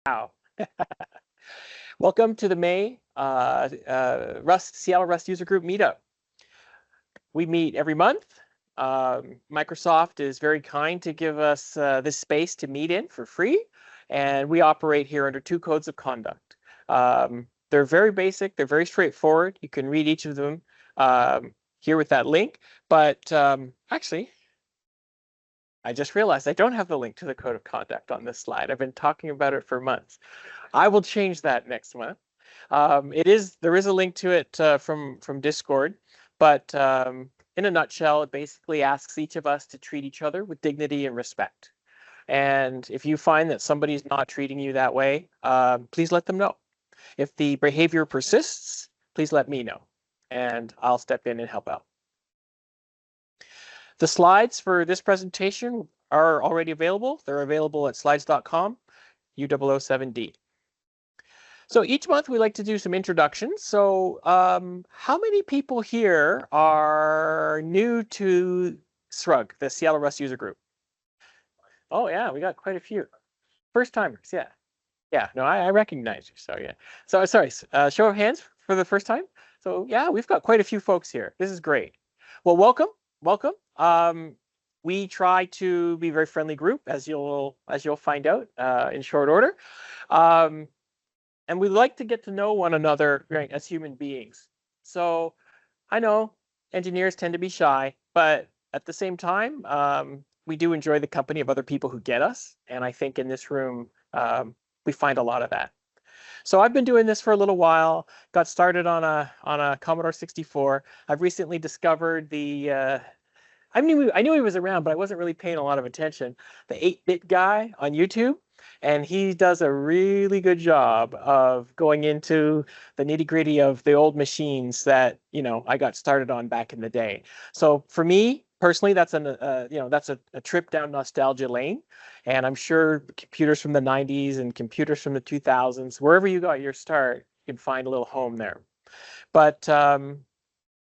Wow. Welcome to the May Seattle Rust User Group Meetup. We meet every month. Microsoft is very kind to give us this space to meet in for free, and we operate here under 2 codes of conduct. They're very basic. They're very straightforward. You can read each of them here with that link. But actually, I just realized I don't have the link to the code of conduct on this slide. I've been talking about it for months. I will change that next month. There is a link to it from Discord, but in a nutshell, it basically asks each of us to treat each other with dignity and respect. And if you find that somebody's not treating you that way, please let them know. If the behavior persists, please let me know, and I'll step in and help out. The slides for this presentation are already available. They're available at slides.com, U007D. So each month we like to do some introductions. So how many people here are new to SRUG, the Seattle Rust User Group? Oh yeah, we got quite a few. First timers, yeah. Yeah, no, I recognize you, so yeah. So sorry, show of hands for the first time. So yeah, we've got quite a few folks here. This is great. Well, welcome. We try to be a very friendly group, as you'll find out in short order. And we like to get to know one another, right, as human beings. So I know engineers tend to be shy, but at the same time, we do enjoy the company of other people who get us. And I think in this room, we find a lot of that. So I've been doing this for a little while, got started on a Commodore 64. I've recently discovered the, I knew he was around, but I wasn't really paying a lot of attention, the 8-bit guy on YouTube. And he does a really good job of going into the nitty-gritty of the old machines that, you know, I got started on back in the day. So for me personally, that's a trip down nostalgia lane. And I'm sure computers from the 90s and computers from the 2000s, wherever you got your start, you can find a little home there. But you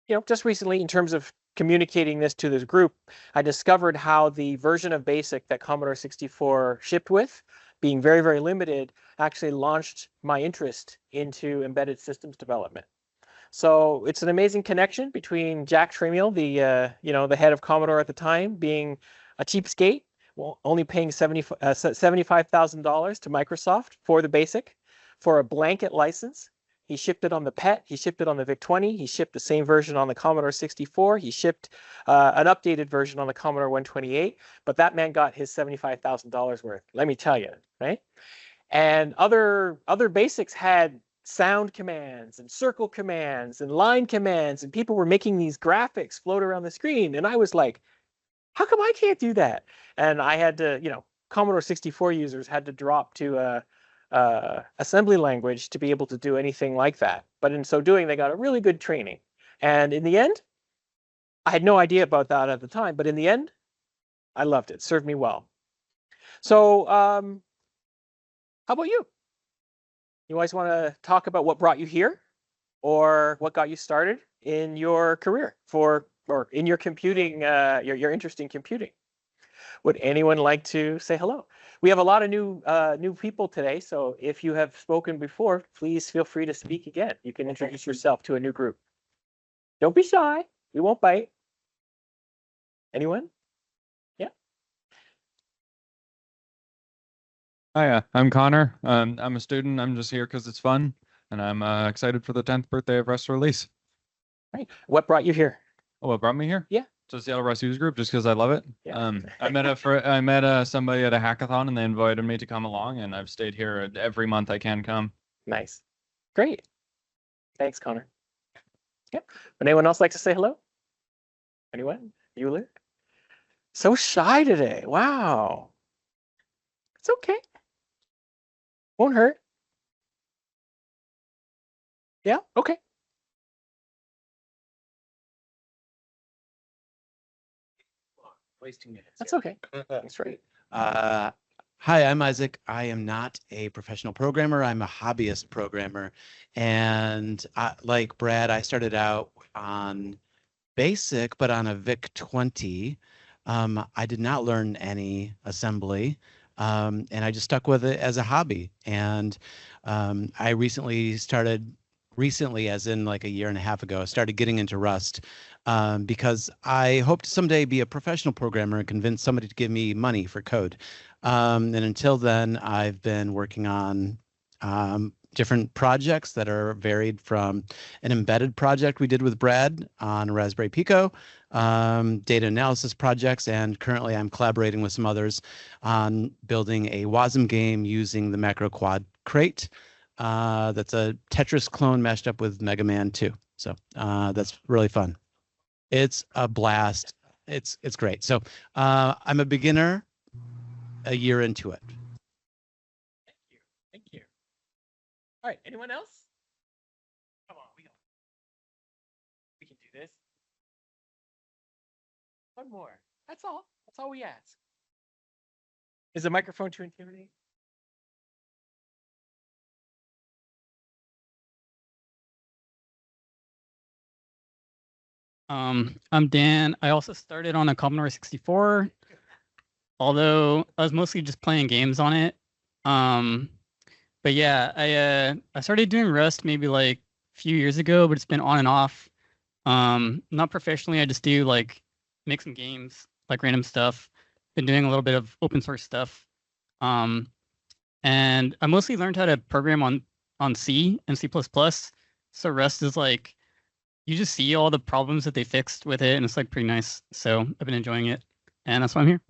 know, just recently, in terms of communicating this to this group, I discovered how the version of BASIC that Commodore 64 shipped with, being very, very limited, actually launched my interest into embedded systems development. So it's an amazing connection between Jack Tramiel, the head of Commodore at the time, being a cheapskate, well, only paying $75,000 to Microsoft for the BASIC, for a blanket license. He shipped it on the PET, he shipped it on the VIC-20, he shipped the same version on the Commodore 64, he shipped an updated version on the Commodore 128, but that man got his $75,000 worth, let me tell you, right? And other BASICs had sound commands and circle commands and line commands, and people were making these graphics float around the screen, and I was like, how come I can't do that? And I had to, you know, Commodore 64 users had to drop to assembly language to be able to do anything like that. But in so doing, they got a really good training. And in the end, I had no idea about that at the time, but in the end, I loved it. It served me well. So how about you? You guys want to talk about what brought you here, or what got you started in your career or in your computing, your interest in computing? Would anyone like to say hello? We have a lot of new people today, so if you have spoken before, please feel free to speak again. You can introduce yourself to a new group. Don't be shy. We won't bite. Anyone? Yeah. Hi, I'm Connor. I'm a student. I'm just here because it's fun, and I'm excited for the 10th birthday of Rust release. Right. What brought you here? Oh, what brought me here? Yeah. So Seattle Rust User Group, just because I love it. Yeah. I met somebody at a hackathon, and they invited me to come along, and I've stayed here every month I can come. Nice. Great. Thanks, Connor. Yep. Would anyone else like to say hello? Anyone? Euler? So shy today. Wow. It's okay. Won't hurt. Yeah, okay. Wasting minutes. That's okay. That's right. Hi, I'm Isaac. I am not a professional programmer. I'm a hobbyist programmer. And like Brad, I started out on BASIC, but on a VIC-20. I did not learn any assembly. And I just stuck with it as a hobby. And I recently, as in like a year and a half ago, started getting into Rust because I hope to someday be a professional programmer and convince somebody to give me money for code. And until then, I've been working on different projects that are varied from an embedded project we did with Brad on a Raspberry Pico, data analysis projects, and currently I'm collaborating with some others on building a WASM game using the Macro Quad crate. That's a Tetris clone mashed up with Mega Man 2. So that's really fun. It's a blast. It's great. So I'm a beginner, a year into it. Thank you. Thank you. All right. Anyone else? Come on, we can do this. One more. That's all. That's all we ask. Is the microphone too intimidating? I'm Dan. I also started on a Commodore 64, although I was mostly just playing games on it. But yeah, I started doing Rust maybe like a few years ago, but it's been on and off. Not professionally. I just do like make some games, like random stuff. Been doing a little bit of open source stuff. And I mostly learned how to program on C and C++. So Rust is like, you just see all the problems that they fixed with it, and it's like pretty nice. So I've been enjoying it, and that's why I'm here.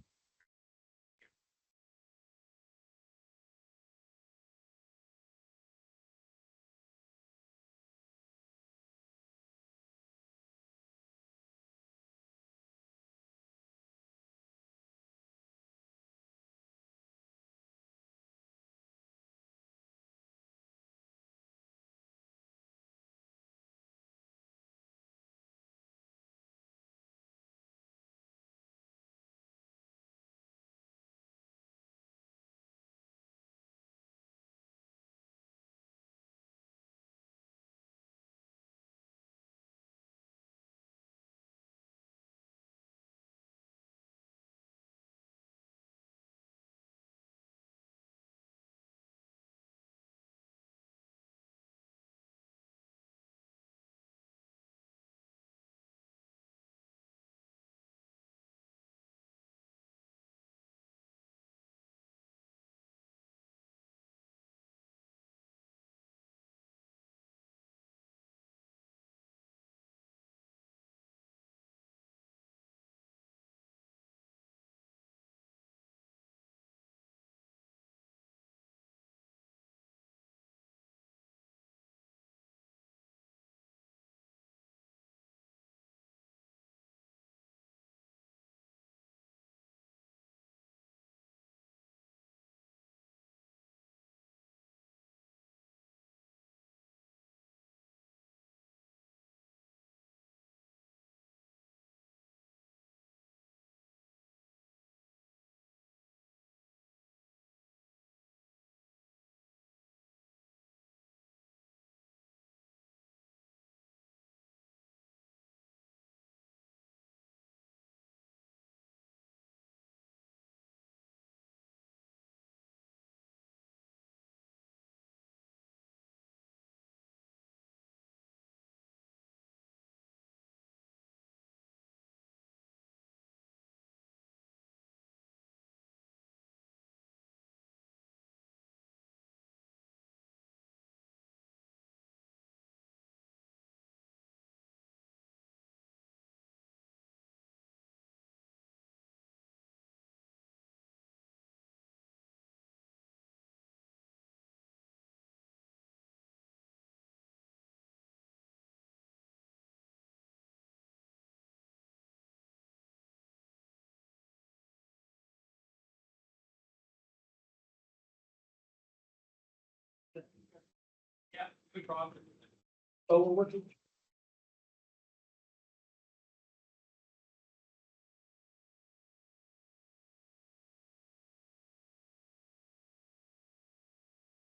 Yeah, good problem. Oh, we're working.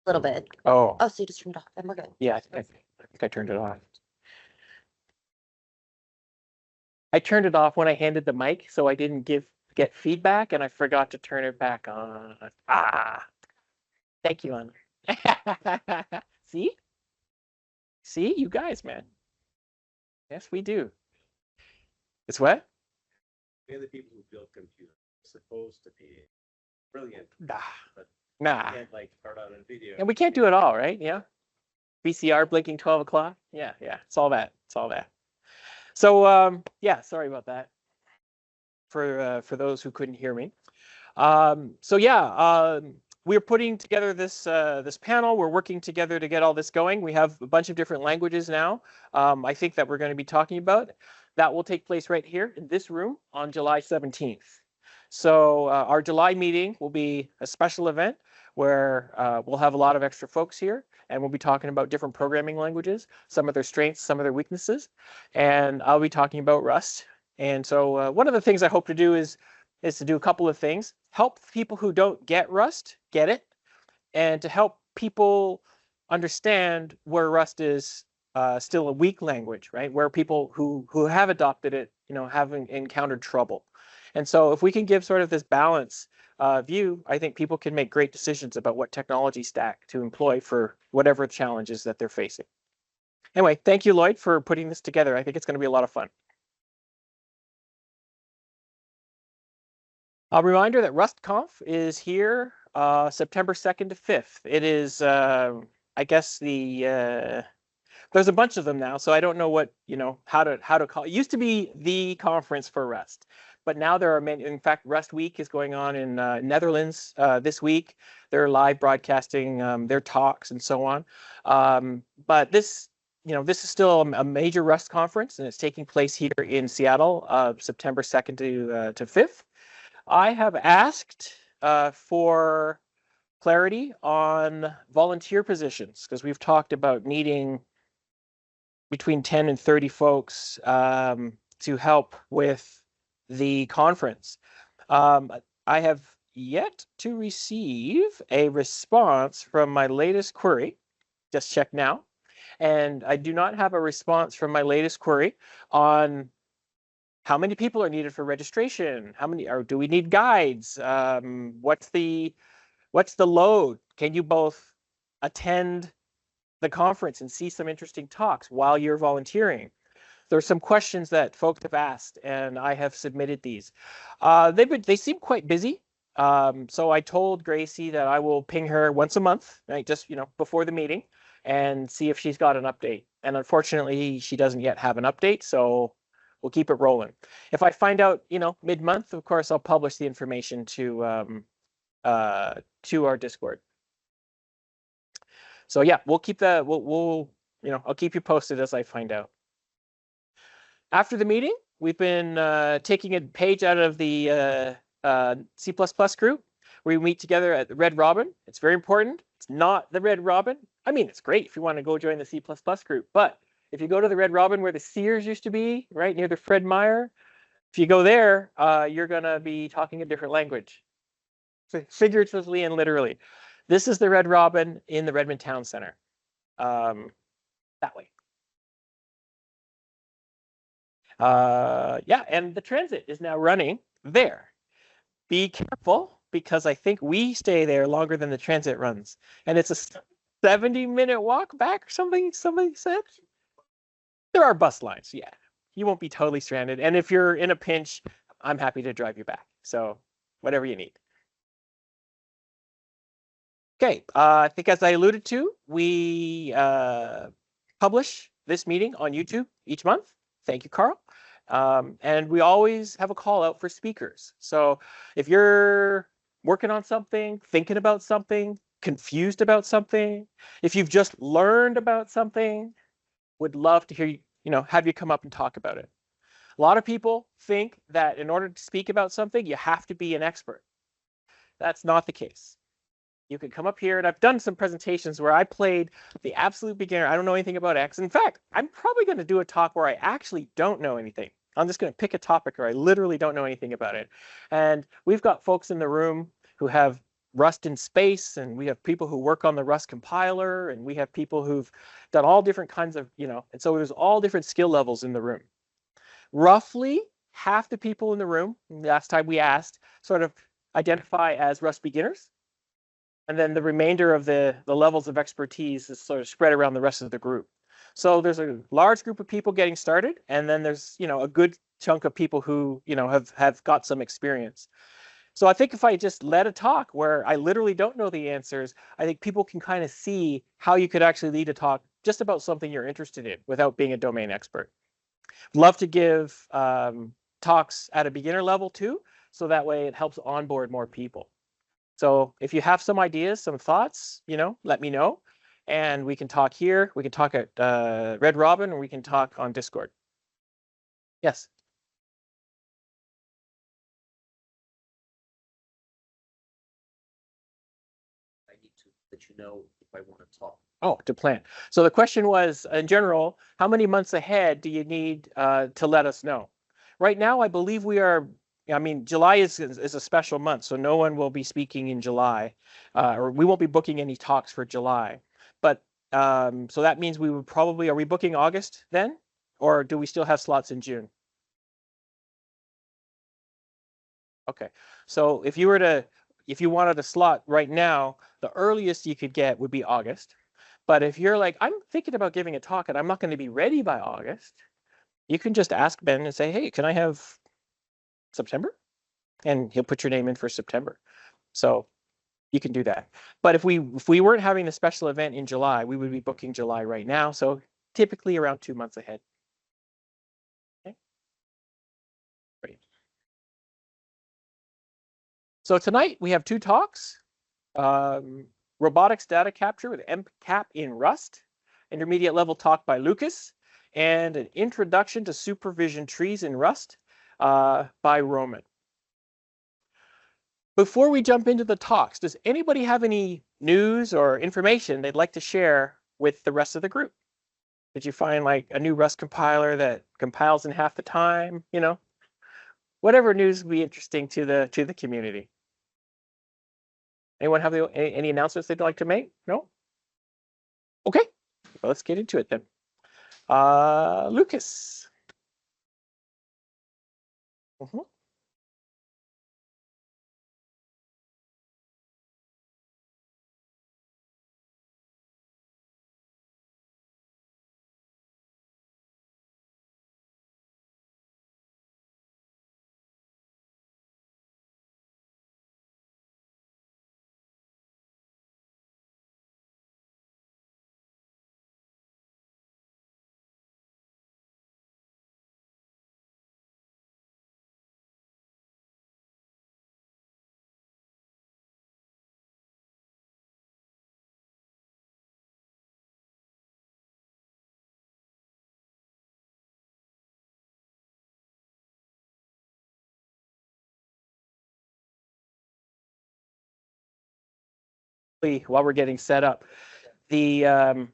A little bit. Oh, Oh, so you just turned it off, then we're good. yeah, I think I turned it off. I turned it off when I handed the mic, so I didn't give get feedback, and I forgot to turn it back on. Ah, thank you, Anna. See? See, you guys, man. Yes, we do. It's what? We're the people who build computers are supposed to be brilliant, Nah. but Nah. can't like start on a video. And we can't do it all, right? Yeah. VCR blinking 12 o'clock. Yeah, yeah. It's all that. It's all that. So yeah, sorry about that. For those who couldn't hear me. So yeah, we're putting together this this panel. We're working together to get all this going. We have a bunch of different languages now. I think that we're going to be talking about. That will take place right here in this room on July 17th. So our July meeting will be a special event where we'll have a lot of extra folks here, and we'll be talking about different programming languages, some of their strengths, some of their weaknesses, and I'll be talking about Rust. And so one of the things I hope to do is to do a couple of things: help people who don't get Rust get it, and to help people understand where Rust is still a weak language, right? Where people who have adopted it, you know, haven't encountered trouble. And so if we can give sort of this balance view, I think people can make great decisions about what technology stack to employ for whatever challenges that they're facing. Anyway, thank you, Lloyd, for putting this together. I think it's going to be a lot of fun. A reminder that RustConf is here September 2nd to 5th. It is, I guess, the there's a bunch of them now, so I don't know what, you know, how to call it. It used to be the conference for Rust, but now there are many. In fact, Rust Week is going on in Netherlands this week. They're live broadcasting their talks and so on. But this, you know, this is still a major Rust conference, and it's taking place here in Seattle, September 2nd to 5th. I have asked for clarity on volunteer positions, because we've talked about needing between 10 and 30 folks to help with the conference. I have yet to receive a response from my latest query. Just check now. And I do not have a response from my latest query on how many people are needed for registration? How many, or do we need guides? What's the load? Can you both attend the conference and see some interesting talks while you're volunteering? There's some questions that folks have asked, and I have submitted these. They seem quite busy. So I told Gracie that I will ping her once a month, right, just, you know, before the meeting, and see if she's got an update. And unfortunately, she doesn't yet have an update, so we'll keep it rolling. If I find out, you know, mid-month, of course, I'll publish the information to our Discord. So yeah, we'll keep that. We'll you know, I'll keep you posted as I find out. After the meeting, we've been taking a page out of the C++ group. We meet together at the Red Robin. It's very important. It's not the Red Robin. I mean, it's great if you want to go join the C++ group, but if you go to the Red Robin where the Sears used to be, right near the Fred Meyer, if you go there, you're going to be talking a different language, figuratively and literally. This is the Red Robin in the Redmond Town Center, that way. Yeah, and the transit is now running there. Be careful, because I think we stay there longer than the transit runs, and it's a 70-minute walk back or something. Somebody said. There are bus lines, yeah. You won't be totally stranded. And if you're in a pinch, I'm happy to drive you back. So whatever you need. Okay, I think as I alluded to, we publish this meeting on YouTube each month. Thank you, Carl. And we always have a call out for speakers. So if you're working on something, thinking about something, confused about something, if you've just learned about something, would love to hear you, have you come up and talk about it. A lot of people think that in order to speak about something, you have to be an expert. That's not the case. You can come up here, and I've done some presentations where I played the absolute beginner. I don't know anything about X. In fact, I'm probably going to do a talk where I actually don't know anything. I'm just going to pick a topic where I literally don't know anything about it. And we've got folks in the room who have Rust in space, and we have people who work on the Rust compiler, and we have people who've done all different kinds of, and so there's all different skill levels in the room. Roughly half the people in the room, last time we asked, sort of identify as Rust beginners. And then the remainder of the levels of expertise is sort of spread around the rest of the group. So there's a large group of people getting started, and then there's, a good chunk of people who, have got some experience. So I think if I just led a talk where I literally don't know the answers, I think people can kind of see how you could actually lead a talk just about something you're interested in without being a domain expert. Love to give talks at a beginner level too, so that way it helps onboard more people. So if you have some ideas, some thoughts, let me know, and we can talk here. We can talk at Red Robin, or we can talk on Discord. Yes. I need to let you know if I want to talk. Oh, to plan. So the question was, in general, how many months ahead do you need to let us know? Right now, I believe we are. I mean, July is a special month, so no one will be speaking in July, or we won't be booking any talks for July. But so that means we would probably, are we booking August then, or do we still have slots in June? Okay, so if you wanted a slot right now, the earliest you could get would be August. But if you're like, I'm thinking about giving a talk and I'm not going to be ready by August, you can just ask Ben and say, hey, can I have September? And he'll put your name in for September. So you can do that. But if we weren't having the special event in July, we would be booking July right now. So typically around 2 months ahead. Okay. Great. So tonight we have 2 talks. Robotics data capture with MCAP in Rust, intermediate level talk by Lucas, and an introduction to supervision trees in Rust by Roman. Before we jump into the talks, does anybody have any news or information they'd like to share with the rest of the group? Did you find like a new Rust compiler that compiles in half the time? Whatever news would be interesting to the community. Anyone have any announcements they'd like to make? No? Okay, well, let's get into it then. Lucas. While we're getting set up, there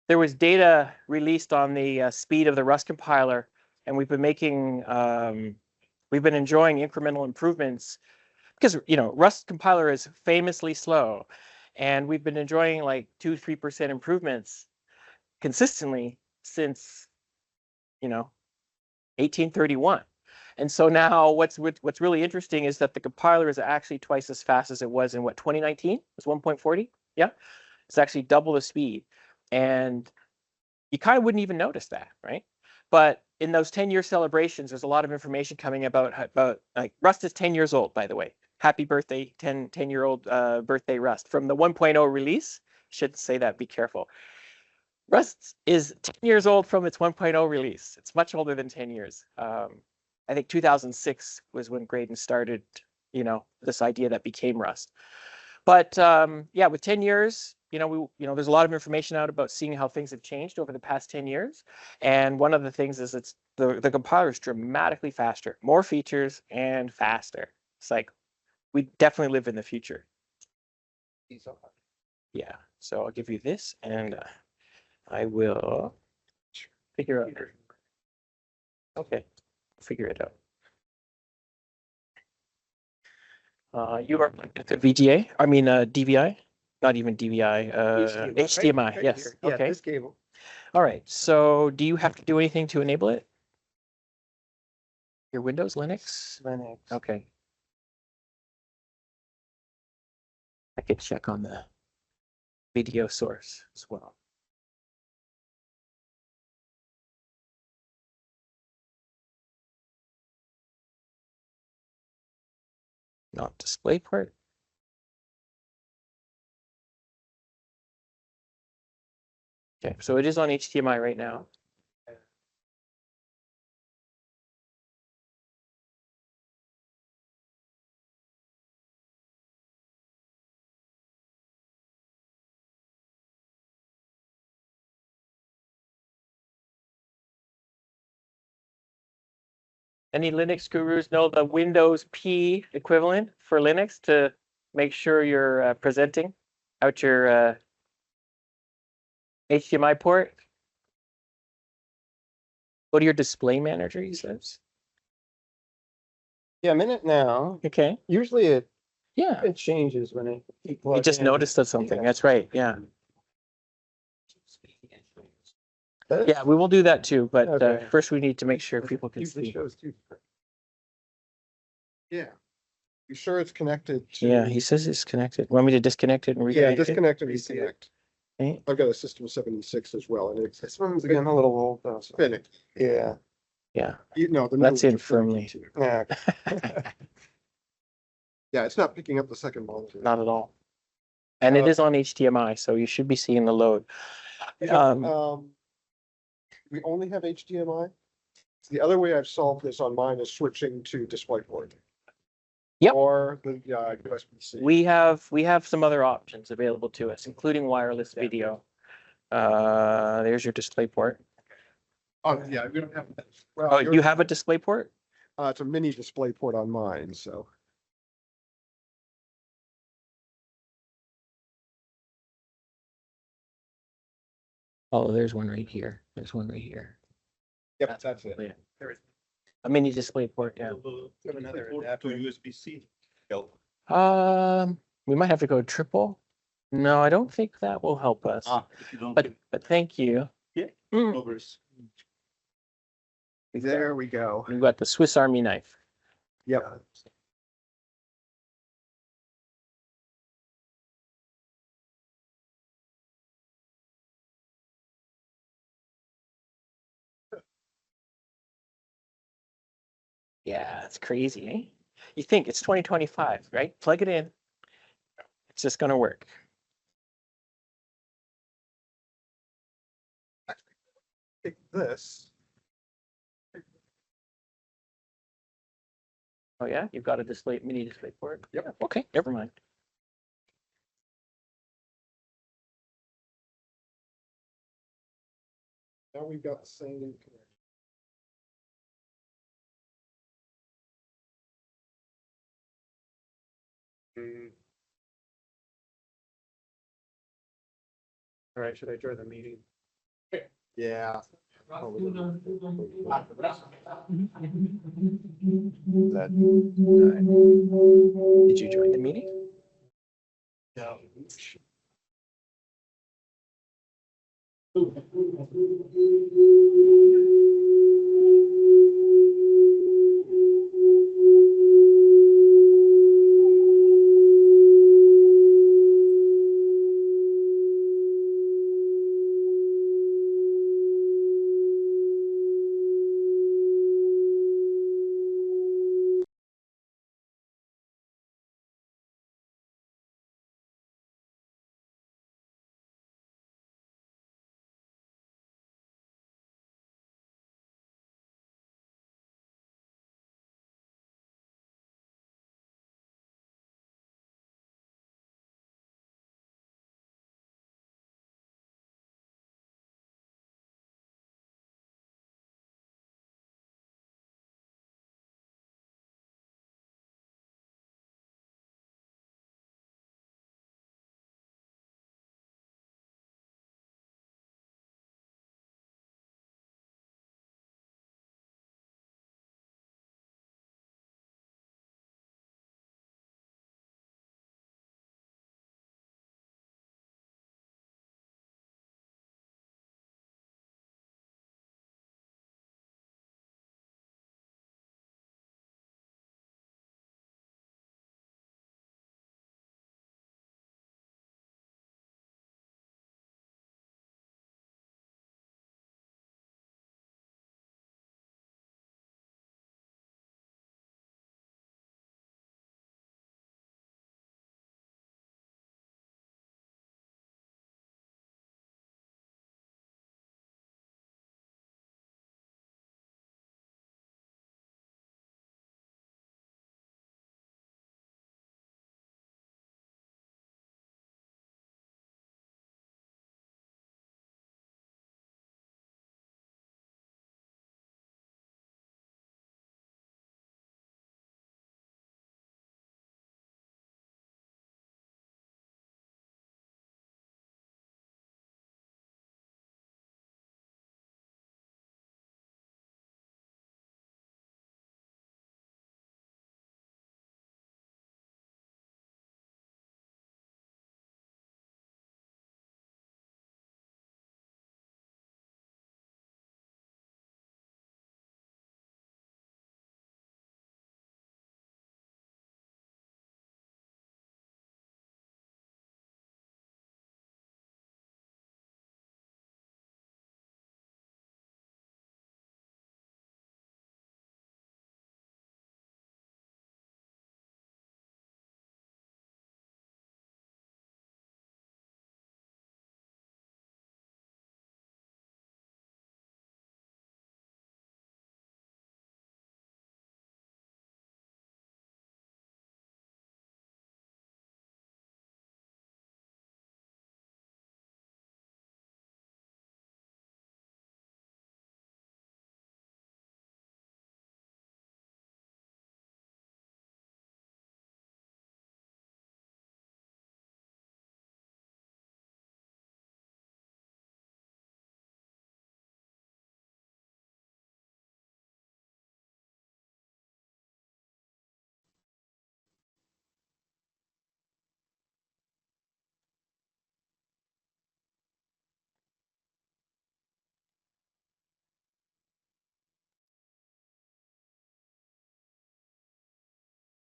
was data released on the speed of the Rust compiler, and we've been enjoying incremental improvements because Rust compiler is famously slow, and we've been enjoying like 2-3% improvements consistently since 1831. And so now what's really interesting is that the compiler is actually twice as fast as it was in 2019? It was 1.40? Yeah, it's actually double the speed. And you kind of wouldn't even notice that, right? But in those 10-year celebrations, there's a lot of information coming about like Rust is 10 years old, by the way. Happy birthday, 10-year-old birthday Rust. From the 1.0 release, shouldn't say that, be careful. Rust is 10 years old from its 1.0 release. It's much older than 10 years. I think 2006 was when Graydon started, this idea that became Rust. But yeah, with 10 years, there's a lot of information out about seeing how things have changed over the past 10 years. And one of the things is the compiler is dramatically faster, more features and faster. It's like, we definitely live in the future. Yeah, so I'll give you this and I will figure out. Okay, figure it out. You are the VGA, I mean DVI, not even DVI, HDMI, right yes, here. Yeah, okay. this cable. All right, so do you have to do anything to enable it? Your Windows, Linux? Linux. Okay. I could check on the video source as well. Not DisplayPort. Okay, so it is on HDMI right now. Any Linux gurus know the Windows P equivalent for Linux to make sure you're presenting out your HDMI port? Go to your display manager, he says. Yeah, I'm in it now. Okay, Usually it yeah. changes when it. You just noticed that something. That's right, yeah. Yeah, we will do that too, but Okay. first we need to make sure people can Usually see. shows too. Yeah. You sure it's connected to? Yeah, he says it's connected. Want me to disconnect it and Yeah, reconnect it? disconnect and reconnect. Okay. I've got a System 76 as well, and it's, this one's again a little old though. So. Finicky. Yeah. Yeah, You know, the That's new in ones are firmly. finicky too. Yeah. Yeah, it's not picking up the second monitor. not at all. And it Uh, is on HDMI, so you should be seeing the load. You know, Um, we only have HDMI. The other way I've solved this on mine is switching to DisplayPort. Yep. Or the USB-C. we have some other options available to us, including wireless video. There's your display port. Oh, yeah, we don't have that. Oh, Well, you have a display port? it's a mini DisplayPort on mine, so. Oh, there's one right here. There's one right here. Yep, that's it. Yeah. A mini display port, yeah. Got another To adapter. USB-C. We might have to go triple. No, I don't think that will help us. If you don't. But thank you. Yeah. Mm. Overs. There we go. We've got the Swiss Army knife. Yep. Yeah, it's crazy, eh? You think it's 2025, right? Plug it in. It's just gonna work. Take this. Oh yeah, you've got a display, mini display port? Yep. Yeah, okay, never mind. Now we've got the same connection. All right, should I join the meeting? Yeah. Did you join the meeting? No.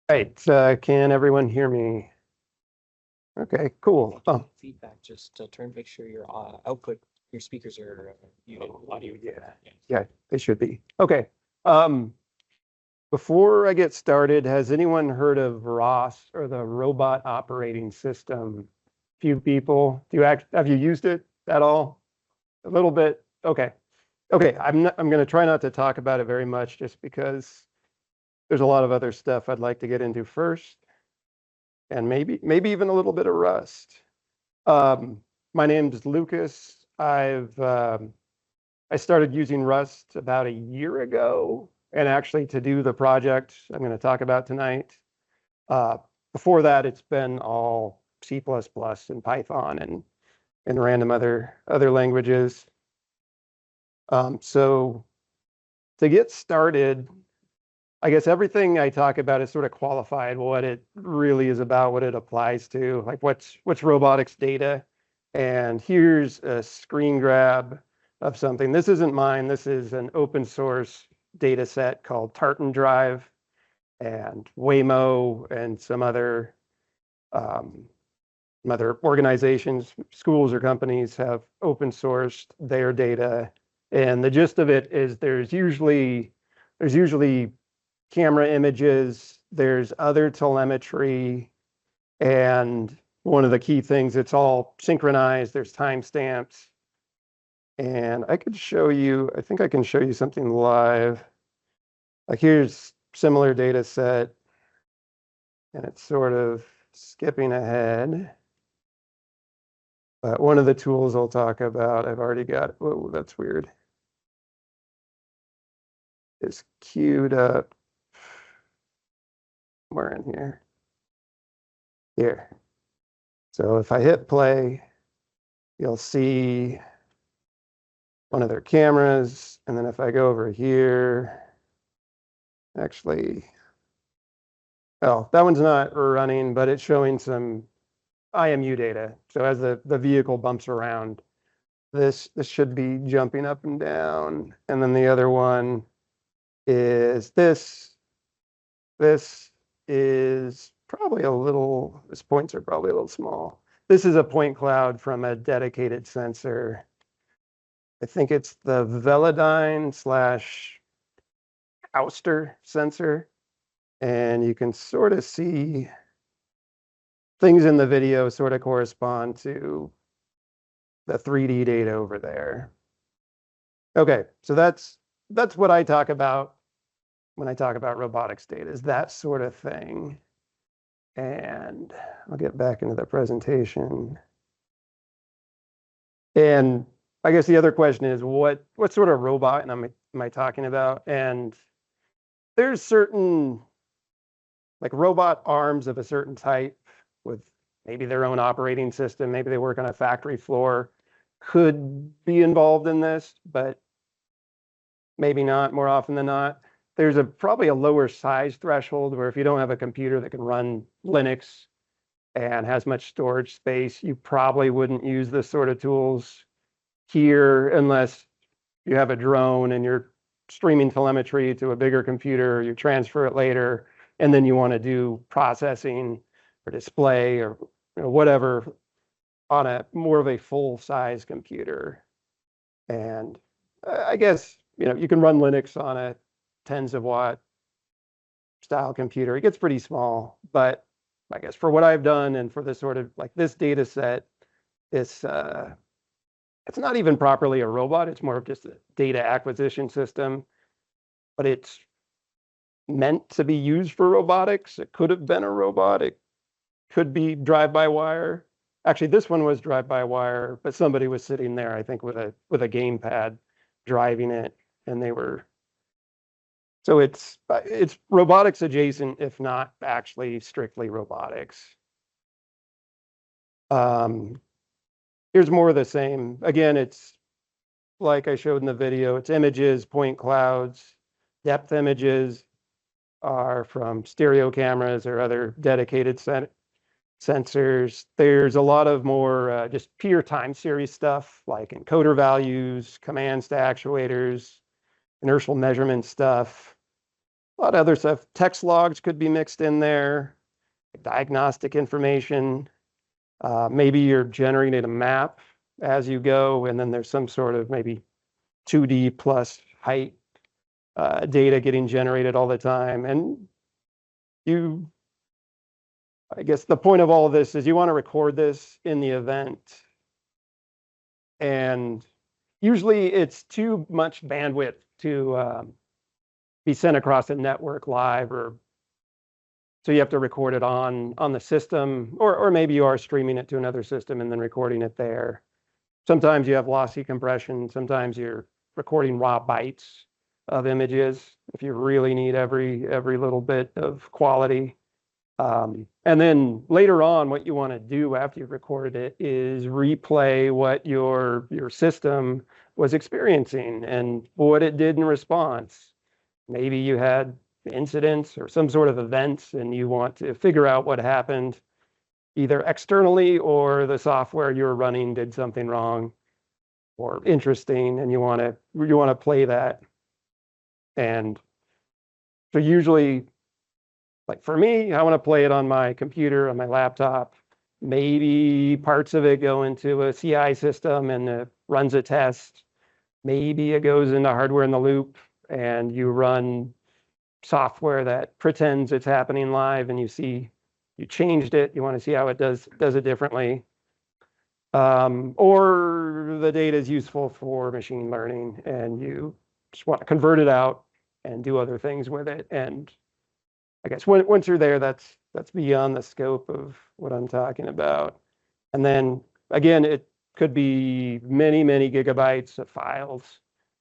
Right, can everyone hear me? Okay, cool. Oh, Feedback, just make sure your output, your speakers are muted, audio. yeah, they should be. Okay. Before I get started, has anyone heard of ROS or the Robot Operating System? Few people. Have you used it at all? A little bit. Okay. Okay, I'm going to try not to talk about it very much just because there's a lot of other stuff I'd like to get into first, and maybe even a little bit of Rust. My name's Lucas. I started using Rust about a year ago, and actually to do the project I'm going to talk about tonight. Before that, it's been all C++ and Python and random other languages. So to get started, I guess everything I talk about is sort of qualified what it really is about, what it applies to, like what's robotics data. And here's a screen grab of something. This isn't mine. This is an open source data set called Tartan Drive, and Waymo and some other organizations, schools or companies have open sourced their data. And the gist of it is there's usually camera images, there's other telemetry, and one of the key things, it's all synchronized, there's timestamps. And I could show you, I think I can show you something live. Like here's similar data set, and it's sort of skipping ahead. But one of the tools I'll talk about, I've already got, oh, that's weird. It's queued up. Somewhere in here. Here. So if I hit play, you'll see one of their cameras. And then if I go over here, actually, oh, that one's not running, but it's showing some IMU data. So as the vehicle bumps around, this should be jumping up and down. And then the other one is this. This is probably these points are probably a little small. This is a point cloud from a dedicated sensor. I think it's the Velodyne / Ouster sensor. And you can sort of see things in the video sort of correspond to the 3D data over there. Okay, so that's what I talk about when I talk about robotics data, is that sort of thing. And I'll get back into the presentation. And I guess the other question is, what sort of robot am I talking about? And there's certain like robot arms of a certain type with maybe their own operating system, maybe they work on a factory floor, could be involved in this, but maybe not more often than not. There's probably a lower size threshold where if you don't have a computer that can run Linux and has much storage space, you probably wouldn't use this sort of tools here unless you have a drone and you're streaming telemetry to a bigger computer, you transfer it later, and then you want to do processing or display or whatever on a more of a full size computer. And I guess you can run Linux on a tens of watt style computer. It gets pretty small, but I guess for what I've done and for this sort of like this data set, it's not even properly a robot. It's more of just a data acquisition system, but it's meant to be used for robotics. It could have been a robot. It could be drive-by-wire. Actually, this one was drive-by-wire, but somebody was sitting there, I think, with a gamepad driving it, and they were. So it's robotics adjacent, if not actually strictly robotics. Here's more of the same. Again, it's like I showed in the video. It's images, point clouds, depth images are from stereo cameras or other dedicated sensors. There's a lot of more just pure time series stuff like encoder values, commands to actuators, inertial measurement stuff, lot of other stuff. Text logs could be mixed in there, diagnostic information. Maybe you're generating a map as you go, and then there's some sort of maybe 2D plus height data getting generated all the time. And I guess the point of all of this is you want to record this in the event. And usually it's too much bandwidth to be sent across a network live, or so you have to record it on the system, or maybe you are streaming it to another system and then recording it there. Sometimes you have lossy compression. Sometimes you're recording raw bytes of images if you really need every little bit of quality. And then later on, what you want to do after you've recorded it is replay what your system was experiencing and what it did in response. Maybe you had incidents or some sort of events, and you want to figure out what happened either externally or the software you're running did something wrong or interesting, and you want to play that. And so usually, like for me, I want to play it on my computer, on my laptop. Maybe parts of it go into a CI system and it runs a test. Maybe it goes into hardware in the loop and you run software that pretends it's happening live, and you see you changed it. You want to see how it does it differently. Or the data is useful for machine learning and you just want to convert it out and do other things with it. And I guess once you're there, that's beyond the scope of what I'm talking about. And then again, it could be many, many gigabytes of files.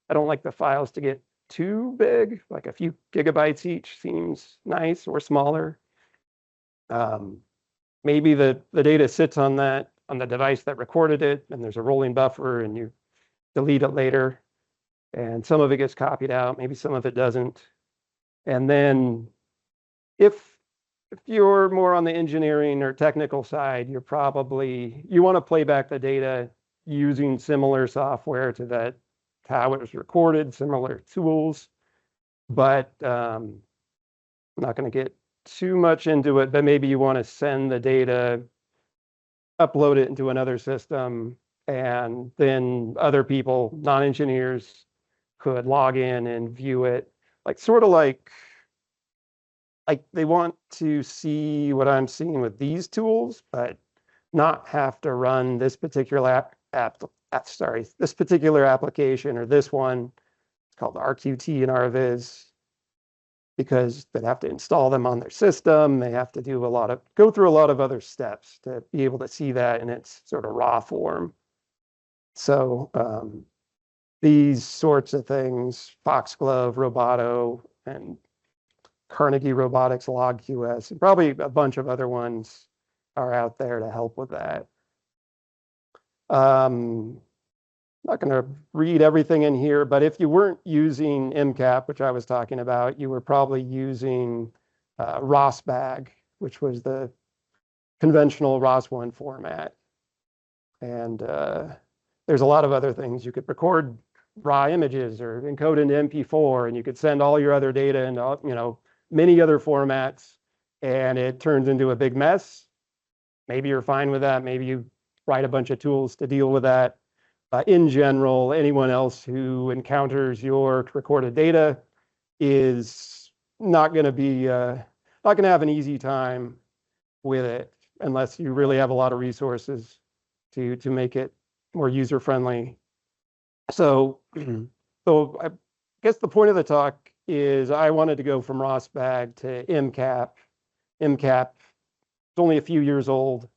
I don't like the files to get too big, like a few gigabytes each seems nice, or smaller. Maybe the data sits on the device that recorded it, and there's a rolling buffer, and you delete it later, and some of it gets copied out, maybe some of it doesn't. And then if you're more on the engineering or technical side, you want to play back the data using similar software to how it was recorded, similar tools. But I'm not going to get too much into it, but maybe you want to send the data, upload it into another system, and then other people, non-engineers, could log in and view it, like sort of like they want to see what I'm seeing with these tools, but not have to run this particular this particular application, or this one. It's called RQT and RViz, because they have to install them on their system. They have to go through a lot of other steps to be able to see that in its sort of raw form. So these sorts of things, Foxglove, Roboto, and Carnegie Robotics, LogQS, and probably a bunch of other ones are out there to help with that. Not going to read everything in here, but if you weren't using MCAP, which I was talking about, you were probably using ROSBAG, which was the conventional ROS1 format. And there's a lot of other things. You could record raw images or encode into MP4, and you could send all your other data into many other formats, and it turns into a big mess. Maybe you're fine with that. Maybe you write a bunch of tools to deal with that. In general, anyone else who encounters your recorded data is not going to have an easy time with it unless you really have a lot of resources to make it more user friendly. So I guess the point of the talk is I wanted to go from ROSBAG to MCAP. MCAP is only a few years old.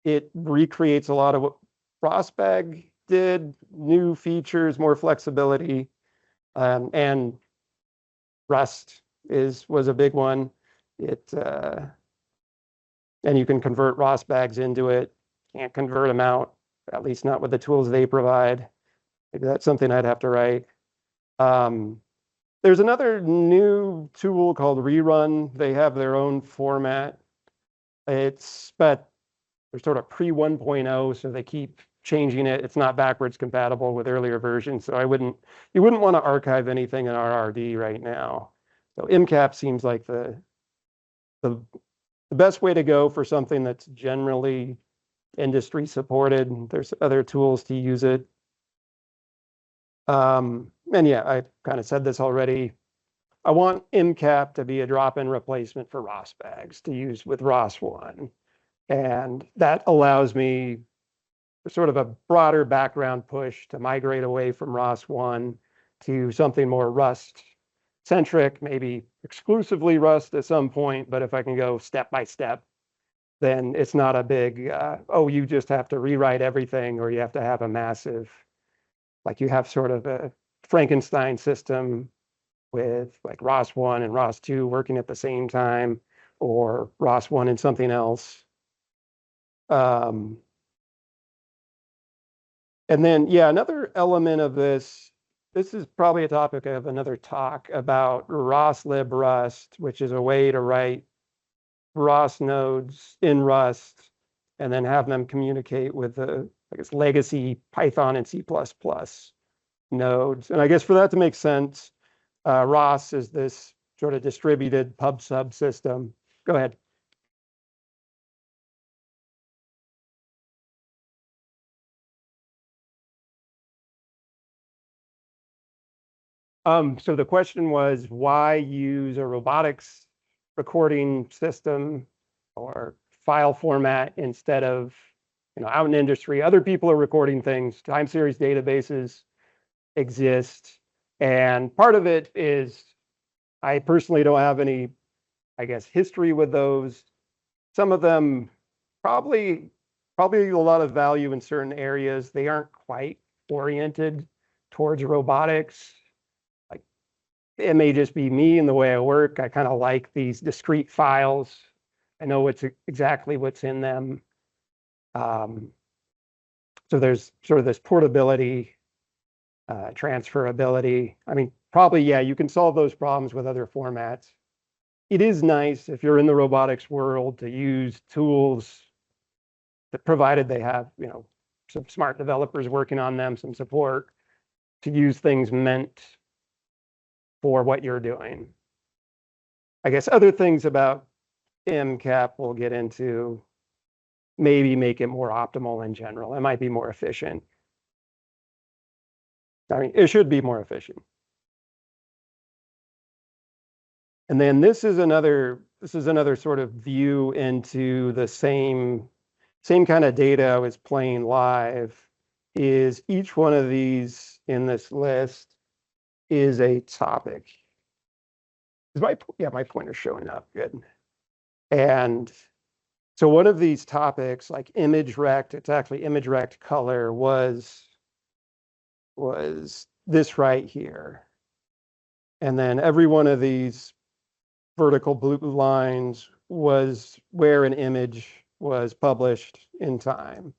It recreates a lot of what ROSBAG did, new features, more flexibility, and Rust was a big one. And you can convert ROSBAGs into it. Can't convert them out, at least not with the tools they provide. Maybe that's something I'd have to write. There's another new tool called Rerun. They have their own format. But they're sort of pre 1.0, so they keep changing it. It's not backwards compatible with earlier versions, so you wouldn't want to archive anything in RRD right now. So MCAP seems like the best way to go for something that's generally industry supported. There's other tools to use it. And yeah, I kind of said this already. I want MCAP to be a drop-in replacement for ROS bags to use with ROS1. And that allows me sort of a broader background push to migrate away from ROS1 to something more Rust centric, maybe exclusively Rust at some point, but if I can go step by step, then it's not a big, oh, you just have to rewrite everything, or you have to have a massive, like you have sort of a Frankenstein system with like ROS1 and ROS2 working at the same time, or ROS1 and something else. And then, yeah, another element of this is probably a topic of another talk about ROS-lib-Rust, which is a way to write ROS nodes in Rust and then have them communicate with the, I guess, legacy Python and C++ nodes. And I guess for that to make sense, ROS is this sort of distributed pub-sub system. Go ahead. So the question was, why use a robotics recording system or file format instead of, out in industry? Other people are recording things. Time series databases exist. And part of it is I personally don't have any, I guess, history with those. Some of them probably a lot of value in certain areas. They aren't quite oriented towards robotics. It may just be me and the way I work. I kind of like these discrete files. I know exactly what's in them. So there's sort of this portability, transferability. I mean, probably, yeah, you can solve those problems with other formats. It is nice if you're in the robotics world to use tools that, provided they have, some smart developers working on them, some support, to use things meant for what you're doing. I guess other things about MCAP we'll get into maybe make it more optimal in general. It might be more efficient. I mean, it should be more efficient. And then this is another sort of view into the same kind of data I was playing live. Is each one of these in this list is a topic. Is my pointer's showing up good. And so one of these topics, like image rect, it's actually image rect color, was this right here. And then every one of these vertical blue lines was where an image was published in time.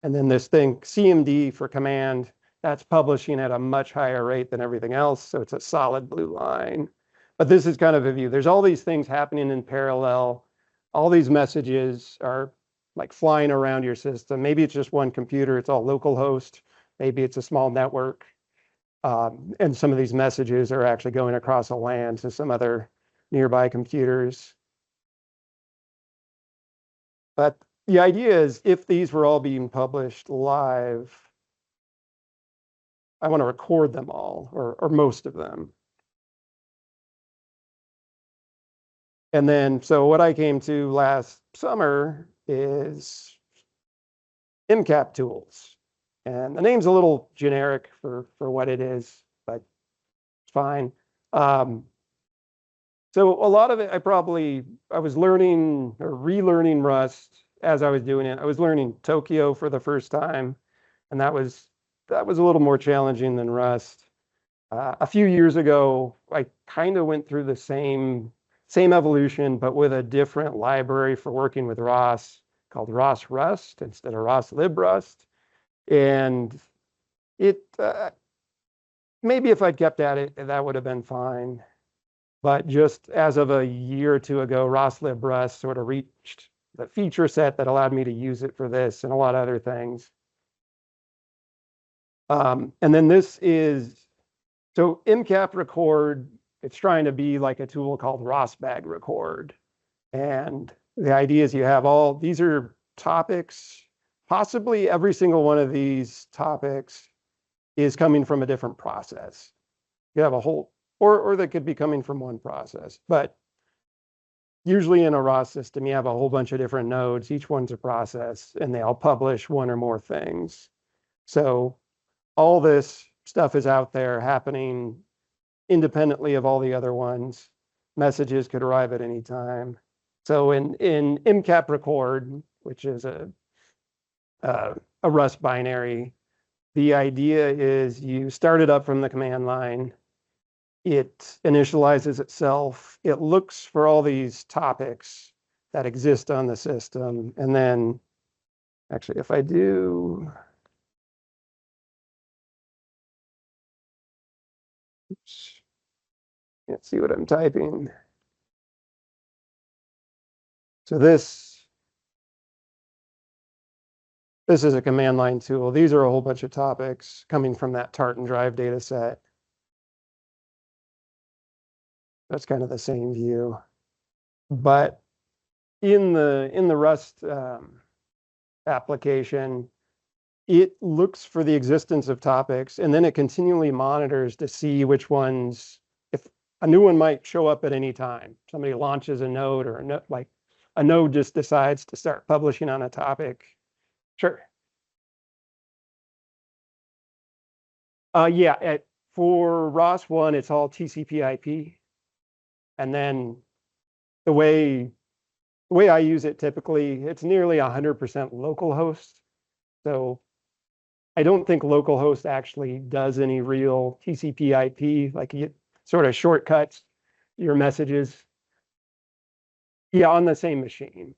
And then this thing, CMD for command, that's publishing at a much higher rate than everything else. So it's a solid blue line. But this is kind of a view. There's all these things happening in parallel. All these messages are like flying around your system. Maybe it's just one computer. It's all localhost. Maybe it's a small network. And some of these messages are actually going across a LAN to some other nearby computers. But the idea is, if these were all being published live, I want to record them all, or most of them. And then, so what I came to last summer is MCAP tools. And the name's a little generic for what it is, but it's fine. So a lot of it, I was learning or relearning Rust as I was doing it. I was learning Tokyo for the first time, and that was a little more challenging than Rust. A few years ago, I kind of went through the same evolution, but with a different library for working with ROS called ROS Rust instead of ROS lib-Rust. And it maybe if I'd kept at it, that would have been fine. But just as of a year or two ago, ROS lib-Rust sort of reached the feature set that allowed me to use it for this and a lot of other things. And then this is, so MCAP record it's trying to be like a tool called ROSBag record. And the idea is you have all, these are topics, possibly every single one of these topics is coming from a different process. You have a whole, or they could be coming from one process, but usually in a ROS system, you have a whole bunch of different nodes. Each one's a process, and they all publish one or more things. So all this stuff is out there happening independently of all the other ones. Messages could arrive at any time. So in MCAP record, which is a Rust binary, the idea is you start it up from the command line. It initializes itself. It looks for all these topics that exist on the system. And then, actually, if I do, oops, can't see what I'm typing. So this is a command line tool. These are a whole bunch of topics coming from that Tartan Drive data set. That's kind of the same view. But in the Rust application, it looks for the existence of topics, and then it continually monitors to see which ones, if a new one might show up at any time. Somebody launches a node, or a node just decides to start publishing on a topic. Sure. Yeah, for ROS1, it's all TCP/IP. And then the way I use it typically, it's nearly 100% localhost. So I don't think localhost actually does any real TCP/IP, like it sort of shortcuts your messages. Yeah, on the same machine.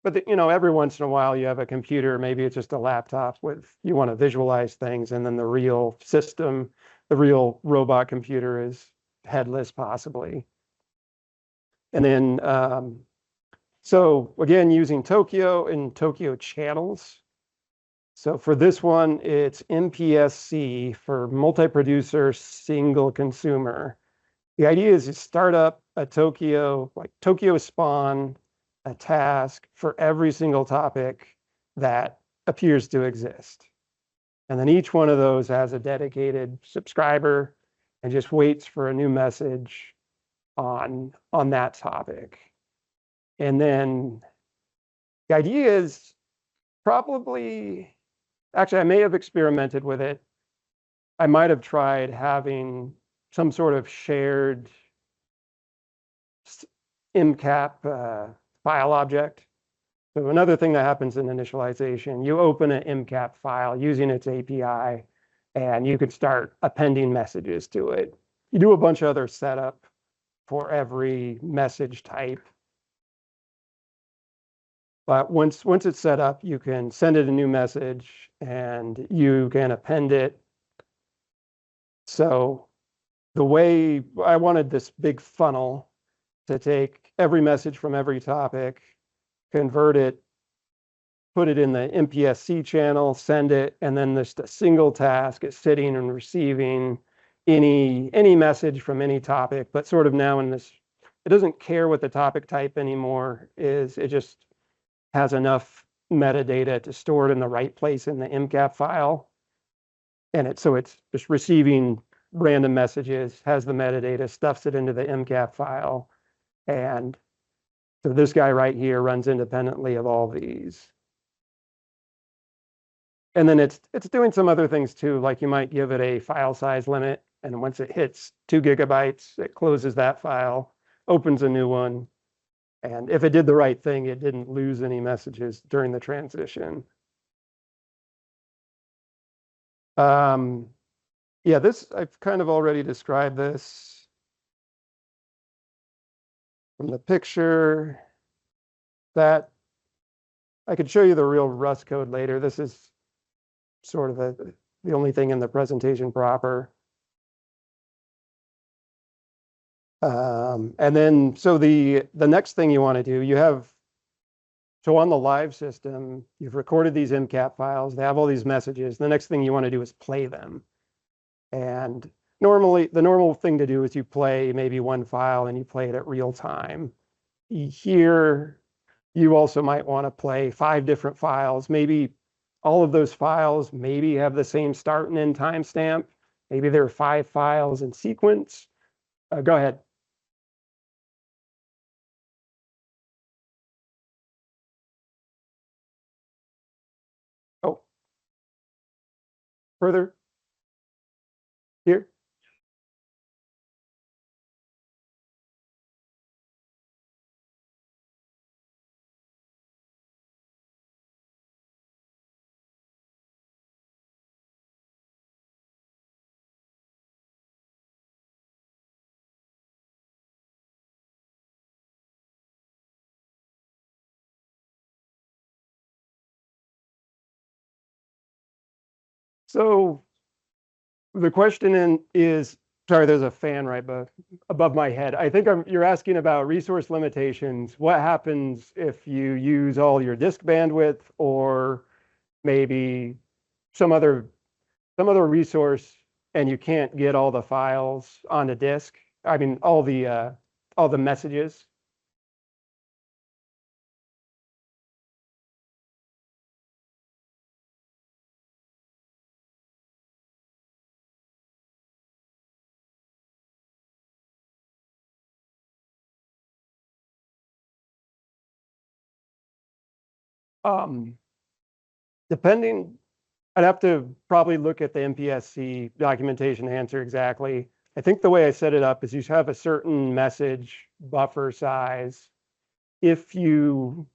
But every once in a while you have a computer, maybe it's just a laptop with, you want to visualize things, and then the real system, the real robot computer is headless possibly. And then, so again, using Tokyo and Tokyo channels. So for this one, it's MPSC for multi-producer single consumer. The idea is to start up a Tokyo, like Tokyo spawn a task for every single topic that appears to exist. And then each one of those has a dedicated subscriber and just waits for a new message on that topic. And then the idea is probably, actually, I may have experimented with it. I might have tried having some sort of shared MCAP file object. So another thing that happens in initialization, you open an MCAP file using its API, and you can start appending messages to it. You do a bunch of other setup for every message type. But once it's set up, you can send it a new message and you can append it. So the way I wanted this big funnel to take every message from every topic, convert it, put it in the MPSC channel, send it, and then just a single task is sitting and receiving any message from any topic, but sort of now in this, it doesn't care what the topic type anymore is. It just has enough metadata to store it in the right place in the MCAP file. And so it's just receiving random messages, has the metadata, stuffs it into the MCAP file. And so this guy right here runs independently of all these. And then it's doing some other things too, like you might give it a file size limit, and once it hits 2 gigabytes, it closes that file, opens a new one. And if it did the right thing, it didn't lose any messages during the transition. Yeah, this, I've kind of already described this from the picture. That I could show you the real Rust code later. This is sort of the only thing in the presentation proper. And then, so the next thing you want to do, so on the live system, you've recorded these MCAP files, they have all these messages. The next thing you want to do is play them. And normally the normal thing to do is you play maybe one file and you play it at real time. Here, you also might want to play 5 different files. Maybe all of those files maybe have the same start and end timestamp. Maybe there are 5 files in sequence. Go ahead. Oh, further here. So the question is, sorry, there's a fan right above my head. I think you're asking about resource limitations. What happens if you use all your disk bandwidth or maybe some other resource and you can't get all the files on the disk? I mean, all the messages. Depending, I'd have to probably look at the MPSC documentation to answer exactly. I think the way I set it up is you have a certain message buffer size. If you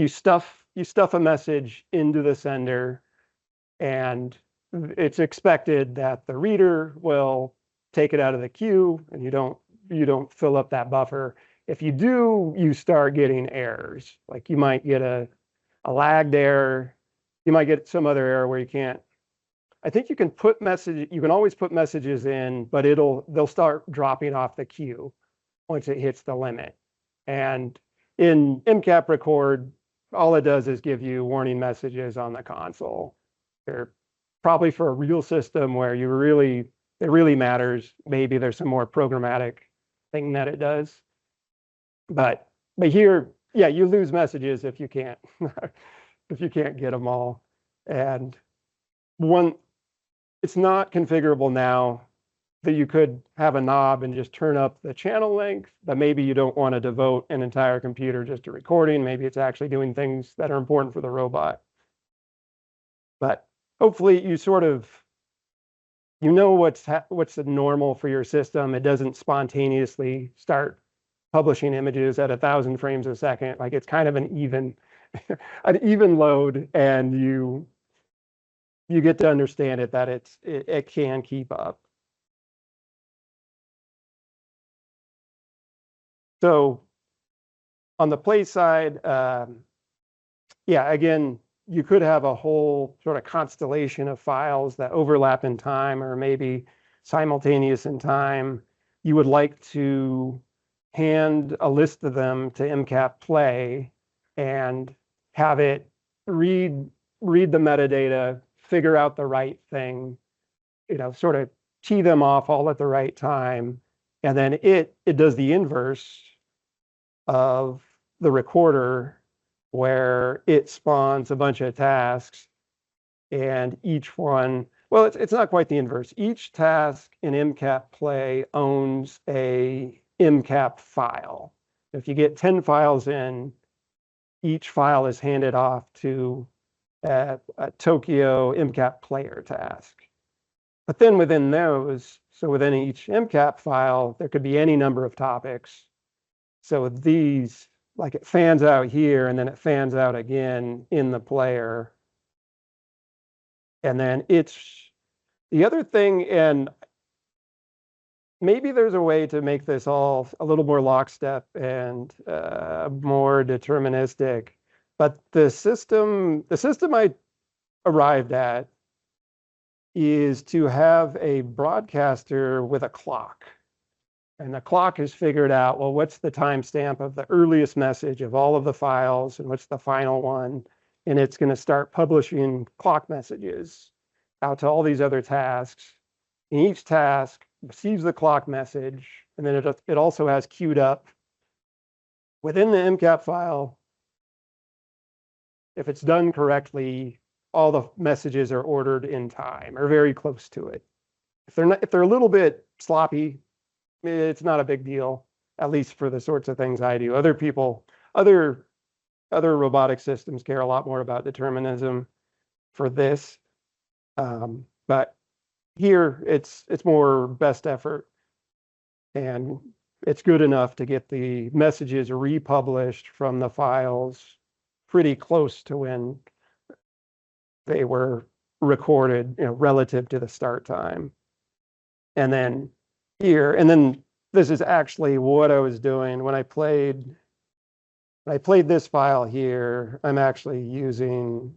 stuff a message into the sender, and it's expected that the reader will take it out of the queue, and you don't fill up that buffer. If you do, you start getting errors. Like you might get a lagged error. You might get some other error where you can't. I think you can always put messages in, but they'll start dropping off the queue once it hits the limit. And in MCAP record, all it does is give you warning messages on the console. They're probably for a real system where it really matters. Maybe there's some more programmatic thing that it does. But here, yeah, you lose messages if you can't get them all. And it's not configurable now that you could have a knob and just turn up the channel length, but maybe you don't want to devote an entire computer just to recording. Maybe it's actually doing things that are important for the robot. But hopefully you sort of, what's the normal for your system. It doesn't spontaneously start publishing images at 1,000 frames a second. Like it's kind of an even load, and you get to understand it that it can keep up. So on the play side, yeah, again, you could have a whole sort of constellation of files that overlap in time or maybe simultaneous in time. You would like to hand a list of them to MCAP play and have it read the metadata, figure out the right thing, sort of tee them off all at the right time. And then it does the inverse of the recorder, where it spawns a bunch of tasks, and each one, well, it's not quite the inverse. Each task in MCAP play owns a MCAP file. If you get 10 files in, each file is handed off to a Tokyo MCAP player task. But then within those, so within each MCAP file, there could be any number of topics. So these, like it fans out here and then it fans out again in the player. And then the other thing, and maybe there's a way to make this all a little more lockstep and more deterministic, but the system I arrived at is to have a broadcaster with a clock. And the clock has figured out, well, what's the timestamp of the earliest message of all of the files and what's the final one? And it's going to start publishing clock messages out to all these other tasks. And each task receives the clock message, and then it also has queued up within the MCAP file. If it's done correctly, all the messages are ordered in time or very close to it. If they're a little bit sloppy, it's not a big deal, at least for the sorts of things I do. Other robotic systems care a lot more about determinism for this. But here it's more best effort, and it's good enough to get the messages republished from the files pretty close to when they were recorded, relative to the start time. And then this is actually what I was doing when I played this file here. I'm actually using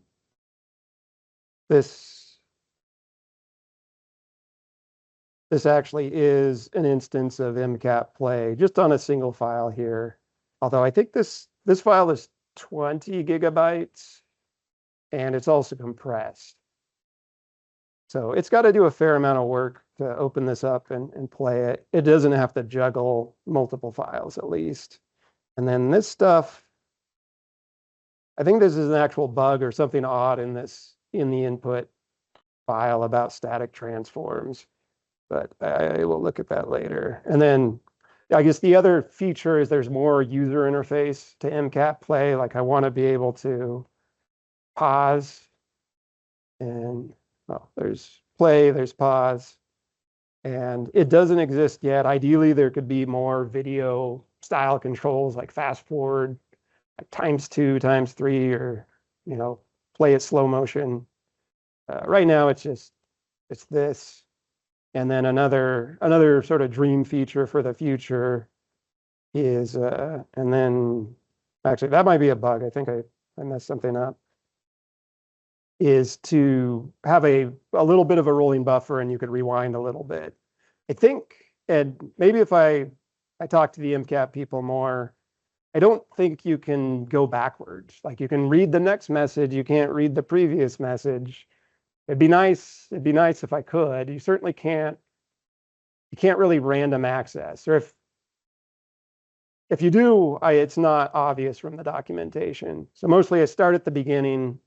this. This actually is an instance of MCAP play just on a single file here. Although I think this file is 20 gigabytes and it's also compressed. So it's got to do a fair amount of work to open this up and play it. It doesn't have to juggle multiple files at least. And then this stuff, I think this is an actual bug or something odd in the input file about static transforms. But I will look at that later. And then I guess the other feature is there's more user interface to MCAP play. Like I want to be able to pause and there's play, there's pause. And it doesn't exist yet. Ideally, there could be more video style controls like fast forward, like ×2, ×3, or, play it slow motion. Right now, it's this. And then another sort of dream feature for the future is, and then actually that might be a bug. I think I messed something up. Is to have a little bit of a rolling buffer and you could rewind a little bit. I think, and maybe if I talk to the MCAP people more, I don't think you can go backwards. Like you can read the next message, you can't read the previous message. It'd be nice if I could. You certainly can't. You can't really random access, or if you do, it's not obvious from the documentation. So mostly I start at the beginning.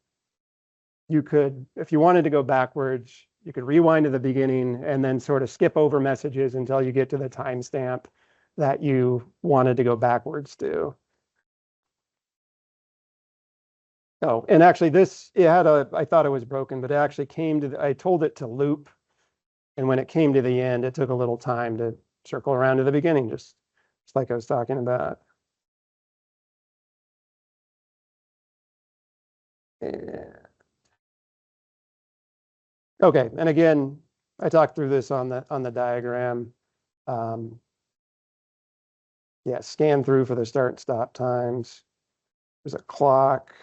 You could, if you wanted to go backwards, you could rewind to the beginning and then sort of skip over messages until you get to the timestamp that you wanted to go backwards to. Oh, and actually I thought it was broken, but it actually I told it to loop. And when it came to the end, it took a little time to circle around to the beginning, just like I was talking about. Okay, and again, I talked through this on the diagram. Yeah, scan through for the start and stop times. There's a clock.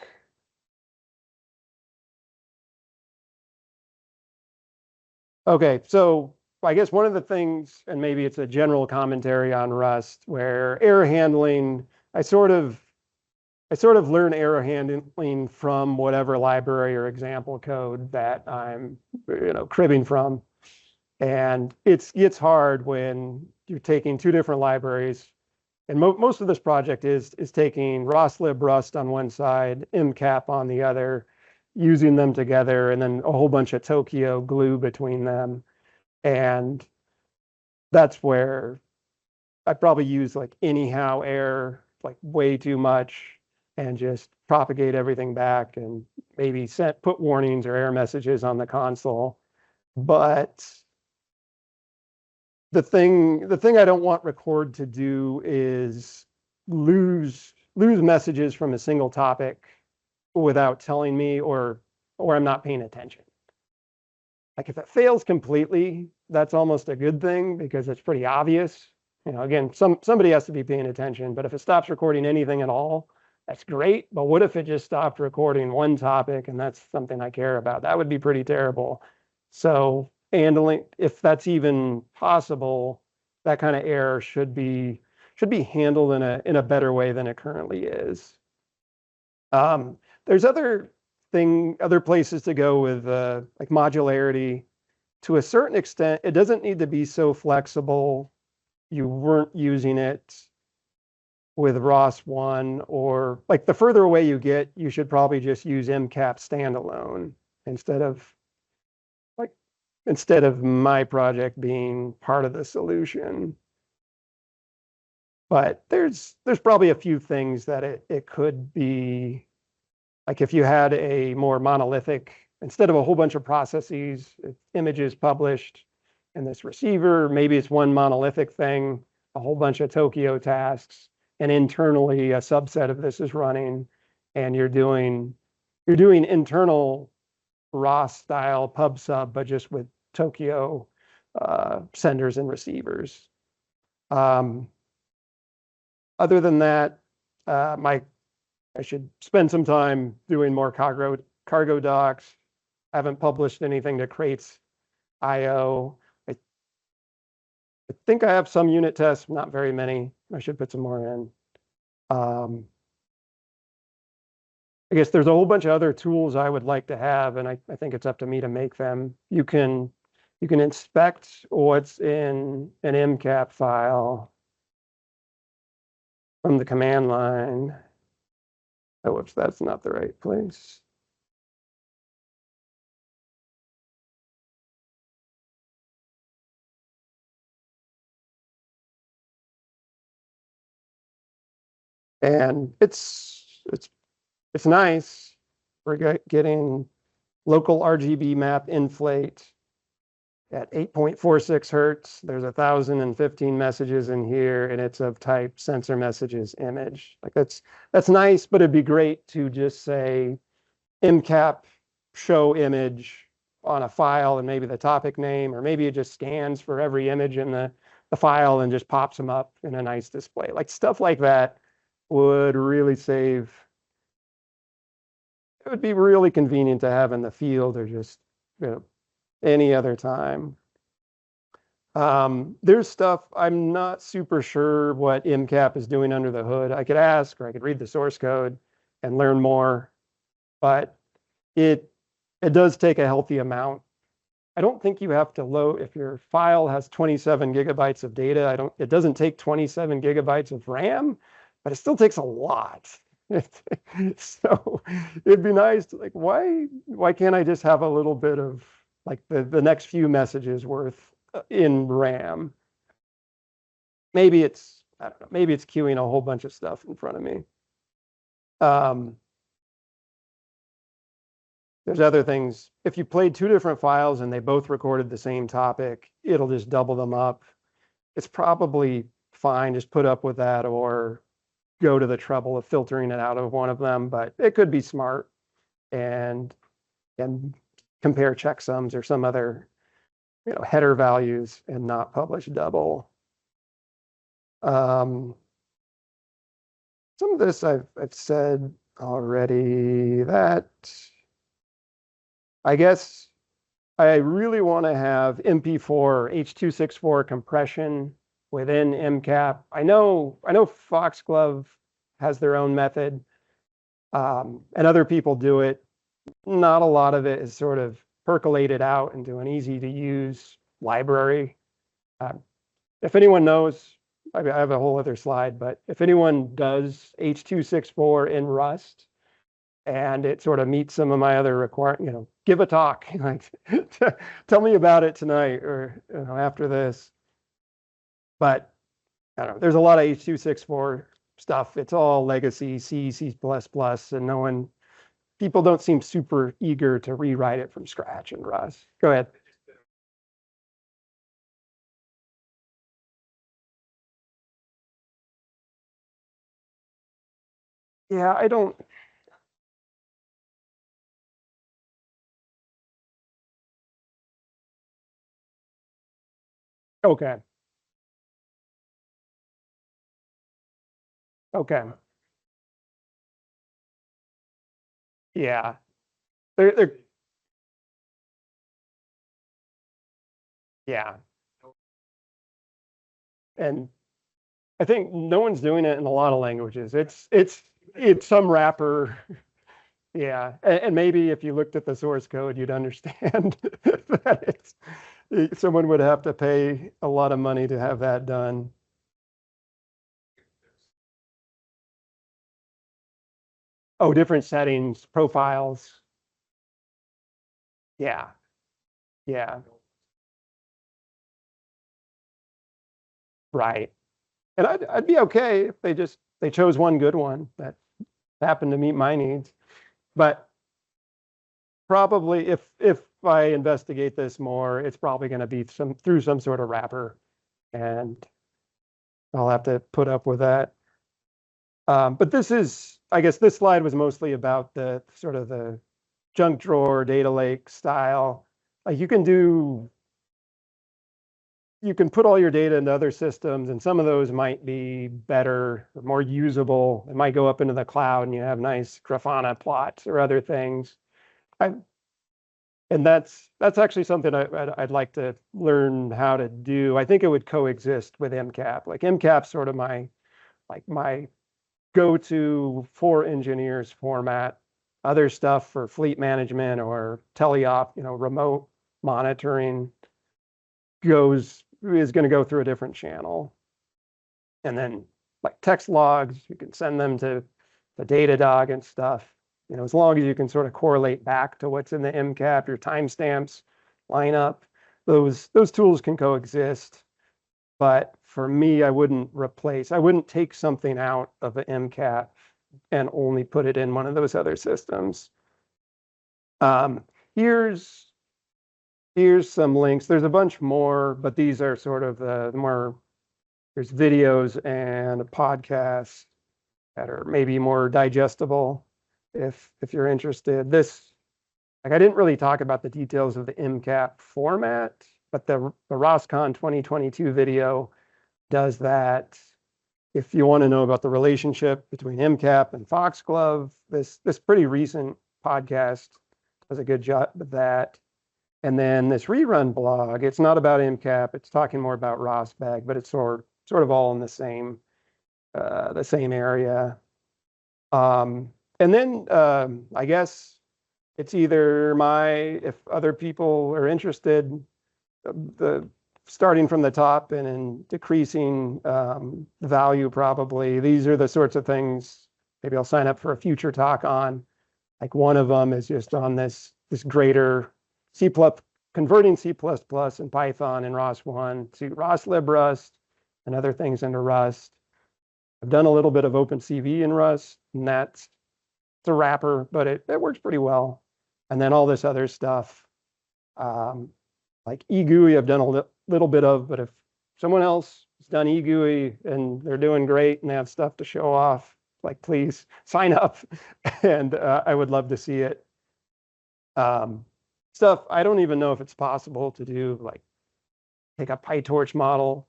Okay, so I guess one of the things, and maybe it's a general commentary on Rust, where error handling, I sort of learn error handling from whatever library or example code that I'm, cribbing from. And it's hard when you're taking two different libraries. And most of this project is taking roslib Rust on one side, MCAP on the other, using them together, and then a whole bunch of Tokyo glue between them. And that's where I probably use like anyhow error, like way too much, and just propagate everything back and maybe put warnings or error messages on the console. But the thing I don't want record to do is lose messages from a single topic without telling me, or I'm not paying attention. Like if it fails completely, that's almost a good thing because it's pretty obvious. Again, somebody has to be paying attention, but if it stops recording anything at all, that's great. But what if it just stopped recording one topic and that's something I care about? That would be pretty terrible. So handling, if that's even possible, that kind of error should be handled in a better way than it currently is. There's other places to go with like modularity. to a certain extent, it doesn't need to be so flexible. You weren't using it with ROS1, or like the further away you get, you should probably just use MCAP standalone instead of my project being part of the solution. But there's probably a few things that it could be, like if you had a more monolithic, instead of a whole bunch of processes, images published in this receiver, maybe it's one monolithic thing, a whole bunch of Tokyo tasks, and internally a subset of this is running, and you're doing internal ROS style pub sub, but just with Tokyo senders and receivers. Other than that, I should spend some time doing more cargo docs. I haven't published anything to crates IO. I think I have some unit tests, not very many. I should put some more in. I guess there's a whole bunch of other tools I would like to have, and I think it's up to me to make them. You can inspect what's in an MCAP file from the command line. Oh, whoops, that's not the right place. And it's nice. We're getting local RGB map inflate at 8.46 hertz. There's 1,015 messages in here, and it's of type sensor messages image. Like that's nice, but it'd be great to just say MCAP show image on a file and maybe the topic name, or maybe it just scans for every image in the file and just pops them up in a nice display. Like stuff like that would really save. It would be really convenient to have in the field, or just, any other time. There's stuff I'm not super sure what MCAP is doing under the hood. I could ask, or I could read the source code and learn more, but it does take a healthy amount. I don't think you have to load, if your file has 27 gigabytes of data, it doesn't take 27 gigabytes of RAM, but it still takes a lot. So it'd be nice to, like, why can't I just have a little bit of, like, the next few messages worth in RAM? Maybe it's, I don't know, maybe it's queuing a whole bunch of stuff in front of me. There's other things. If you played two different files and they both recorded the same topic, it'll just double them up. It's probably fine, just put up with that, or go to the trouble of filtering it out of one of them, but it could be smart and compare checksums or some other, header values and not publish double. Some of this I've said already. That I guess I really want to have MP4 or H.264 compression within MCAP. I know Foxglove has their own method, and other people do it. Not a lot of it is sort of percolated out into an easy to use library. If anyone knows, I have a whole other slide, but if anyone does H.264 in Rust and it sort of meets some of my other requirements, give a talk, like tell me about it tonight, or after this. But I don't know, there's a lot of H.264 stuff. It's all legacy C, C++, and people don't seem super eager to rewrite it from scratch in Rust. Go ahead. Yeah, I don't. Okay. Okay. Yeah. They're yeah. And I think no one's doing it in a lot of languages. It's some wrapper. Yeah. And maybe if you looked at the source code, you'd understand that Someone would have to pay a lot of money to have that done. Oh, different settings, profiles. Yeah, yeah, right. And I'd be okay if they chose one good one that happened to meet my needs. But probably if I investigate this more, it's probably going to be through some sort of wrapper, and I'll have to put up with that. But I guess this slide was mostly about the sort of the junk drawer data lake style. Like you can put all your data into other systems, and some of those might be better or more usable. It might go up into the cloud and you have nice Grafana plots or other things. And that's actually something I'd like to learn how to do. I think it would coexist with MCAP. Like MCAP's sort of my go-to for engineers format. Other stuff for fleet management or teleop, remote monitoring is going to go through a different channel. And then like text logs, you can send them to the Datadog and stuff. As long as you can sort of correlate back to what's in the MCAP, your timestamps line up, those tools can coexist. But for me, I wouldn't take something out of an MCAP and only put it in one of those other systems. Here's some links. There's a bunch more, but these are sort of the more, there's videos and a podcast that are maybe more digestible if you're interested. I didn't really talk about the details of the MCAP format, but the ROSCON 2022 video does that. If you want to know about the relationship between MCAP and Foxglove, this pretty recent podcast does a good job of that. And then this rerun blog, it's not about MCAP, it's talking more about ROSBAG, but it's sort of all in the same area. And then I guess it's either if other people are interested, the starting from the top and in decreasing value probably. These are the sorts of things maybe I'll sign up for a future talk on. Like one of them is just on this greater converting C++ and Python and ROS1 to ROSLib and other things into Rust. I've done a little bit of OpenCV in Rust, and it's a wrapper, but it works pretty well. And then all this other stuff, like eGUI, I've done a little bit of, but if someone else has done eGUI and they're doing great and they have stuff to show off, like please sign up, and I would love to see it. Stuff I don't even know if it's possible to do, like take a PyTorch model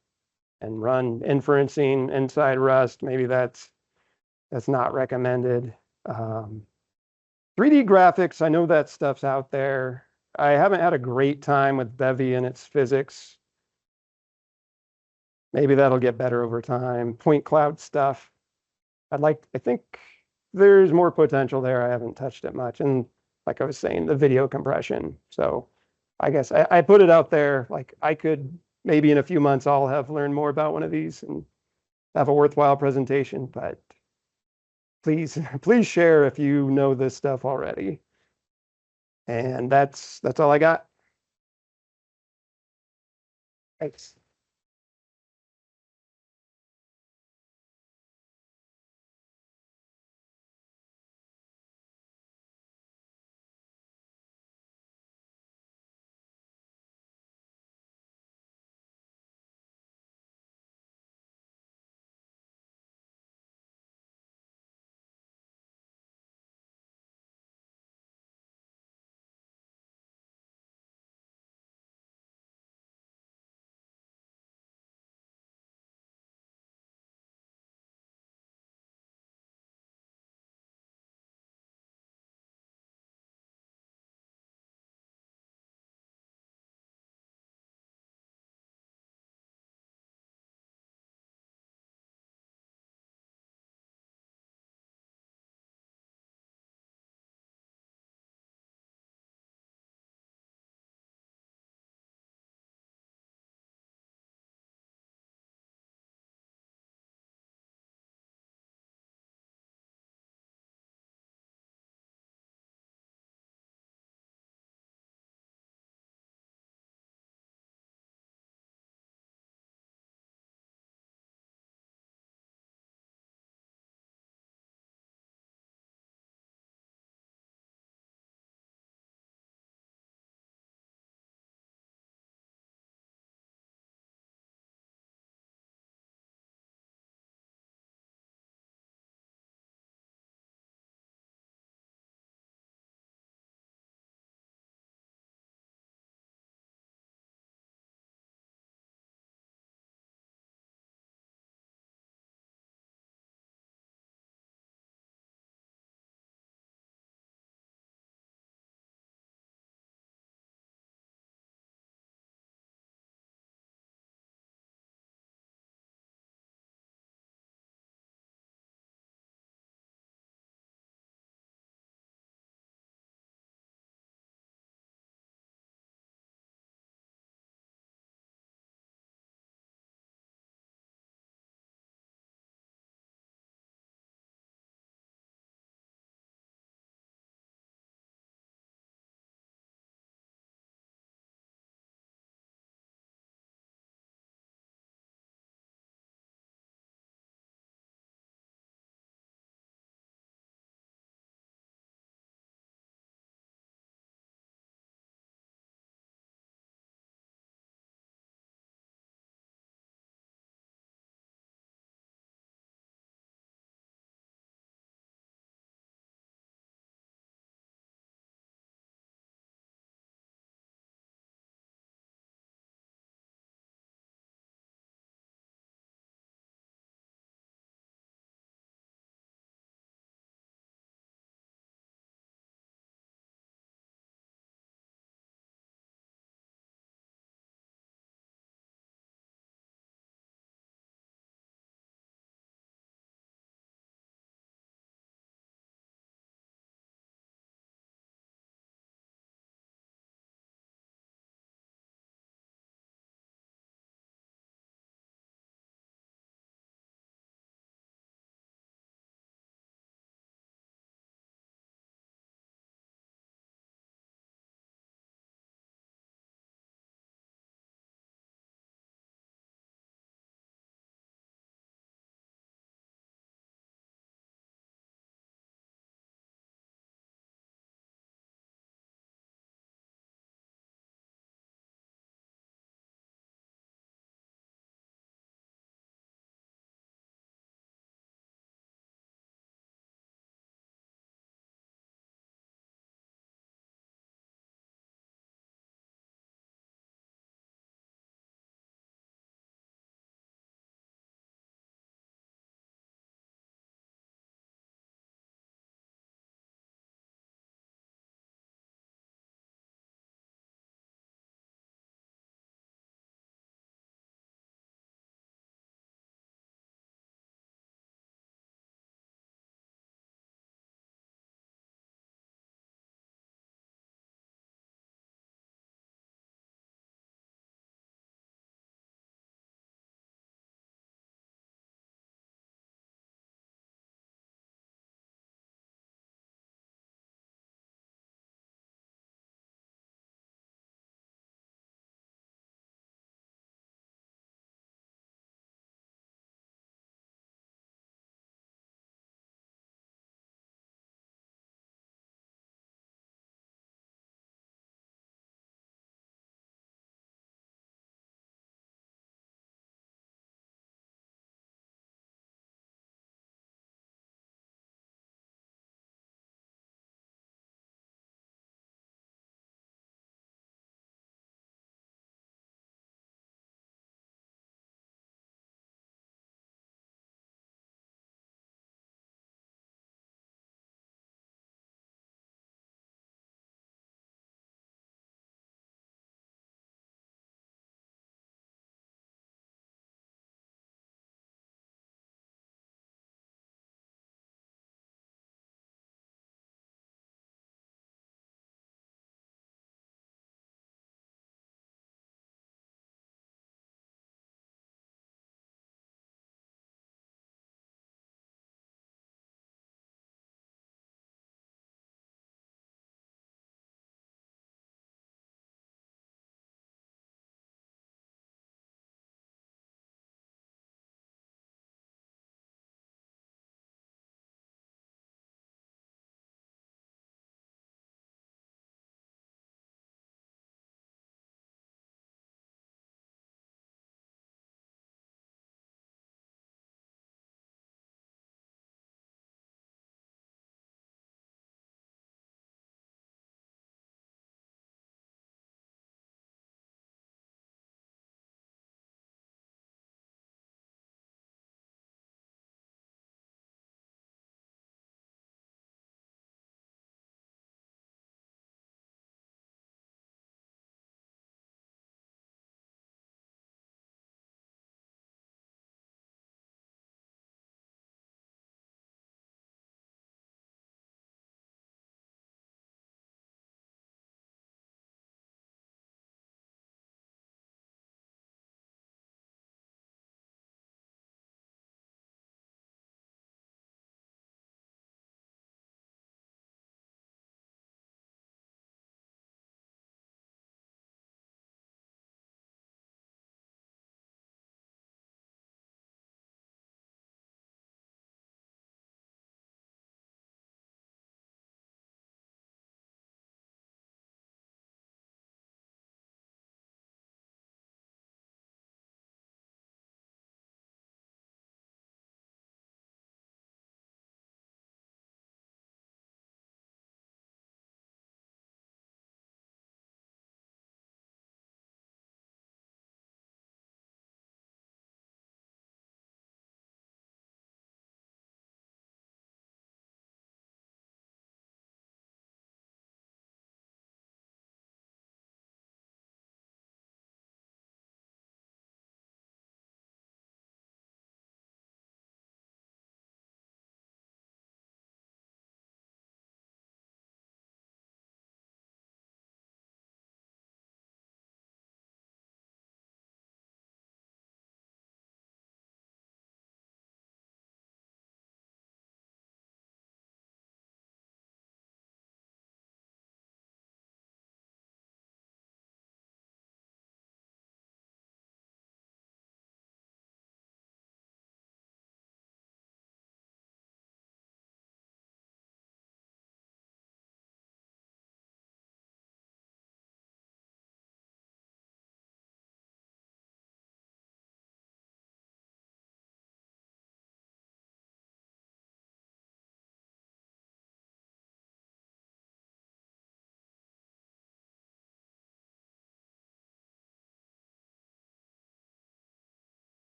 and run inferencing inside Rust. Maybe that's not recommended. 3D graphics, I know that stuff's out there. I haven't had a great time with Bevy and its physics. Maybe that'll get better over time. Point cloud stuff, I think there's more potential there. I haven't touched it much. And like I was saying, the video compression. So I guess I put it out there. Like I could, maybe in a few months, I'll have learned more about one of these and have a worthwhile presentation, but please share if you know this stuff already. And that's all I got. Thanks.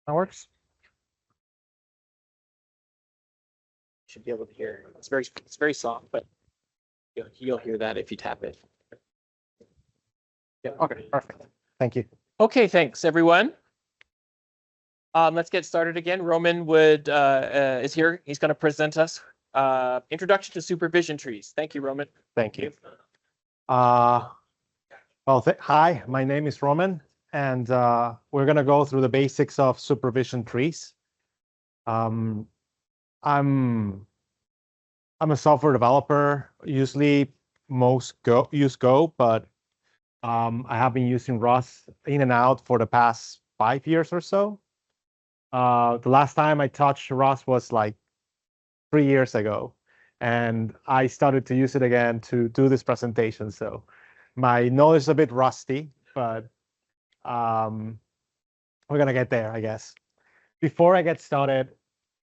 That works. Should be able to hear. It's very soft, but you'll hear that if you tap it. Yeah. Okay. Perfect. Thank you. Okay. Thanks, everyone. Let's get started again. Roman is here. He's going to present us introduction to supervision trees. Thank you, Roman. Thank you. Hi, my name is Roman, and we're going to go through the basics of supervision trees. I'm a software developer. Usually most use Go, but I have been using Rust in and out for the past 5 years or so. The last time I touched Rust was like 3 years ago, and I started to use it again to do this presentation. So my knowledge is a bit rusty, but we're gonna get there, I guess. Before I get started,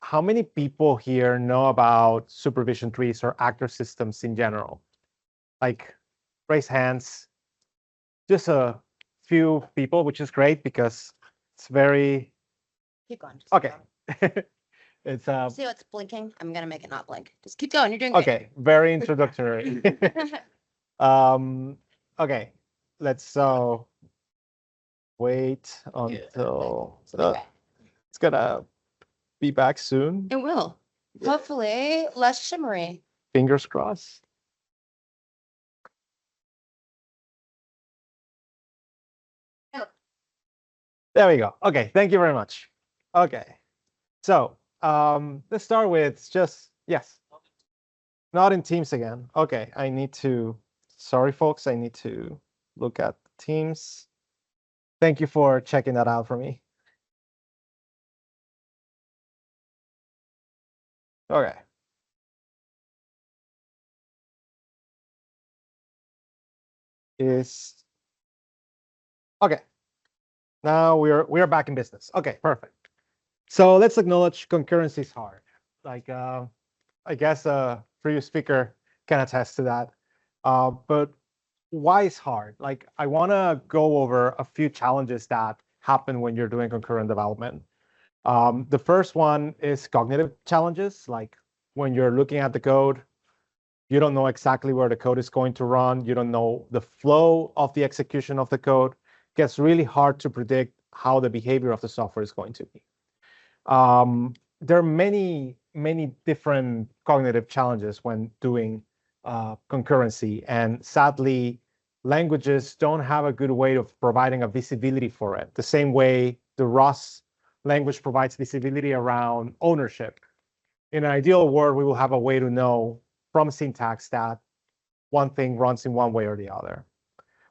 how many people here know about supervision trees or actor systems in general? Like, raise hands. Just a few people, which is great because it's very Keep going. just keep okay. It's going. See how it's blinking? I'm gonna make it not blink. Just keep going. You're doing great. okay, very introductory. Okay, let's wait until Okay. it's gonna be back soon. It will. Hopefully less shimmery. Fingers crossed. Oh. There we go. Okay, thank you very much. Okay, so let's start with just yes. Not in Teams again. Okay, I need to. Sorry, folks. I need to look at Teams. Thank you for checking that out for me. Okay. Okay. Now we're back in business. Okay, perfect. So let's acknowledge concurrency is hard. Like I guess a previous speaker can attest to that. But why is hard? Like I want to go over a few challenges that happen when you're doing concurrent development. The first one is cognitive challenges, like when you're looking at the code, you don't know exactly where the code is going to run. You don't know the flow of the execution of the code. It gets really hard to predict how the behavior of the software is going to be. There are many different cognitive challenges when doing concurrency, and sadly, languages don't have a good way of providing a visibility for it. The same way the Rust language provides visibility around ownership. In an ideal world, we will have a way to know from syntax that one thing runs in one way or the other.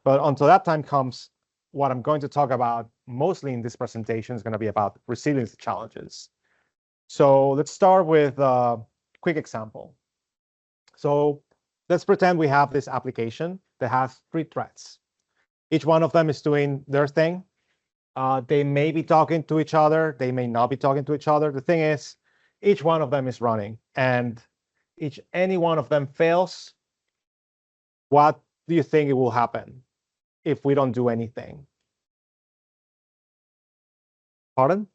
But until that time comes, what I'm going to talk about mostly in this presentation is going to be about resilience challenges. So let's start with a quick example. So let's pretend we have this application that has 3 threads. Each one of them is doing their thing. They may be talking to each other. They may not be talking to each other. The thing is, each one of them is running, and any one of them fails. What do you think it will happen if we don't do anything? Pardon?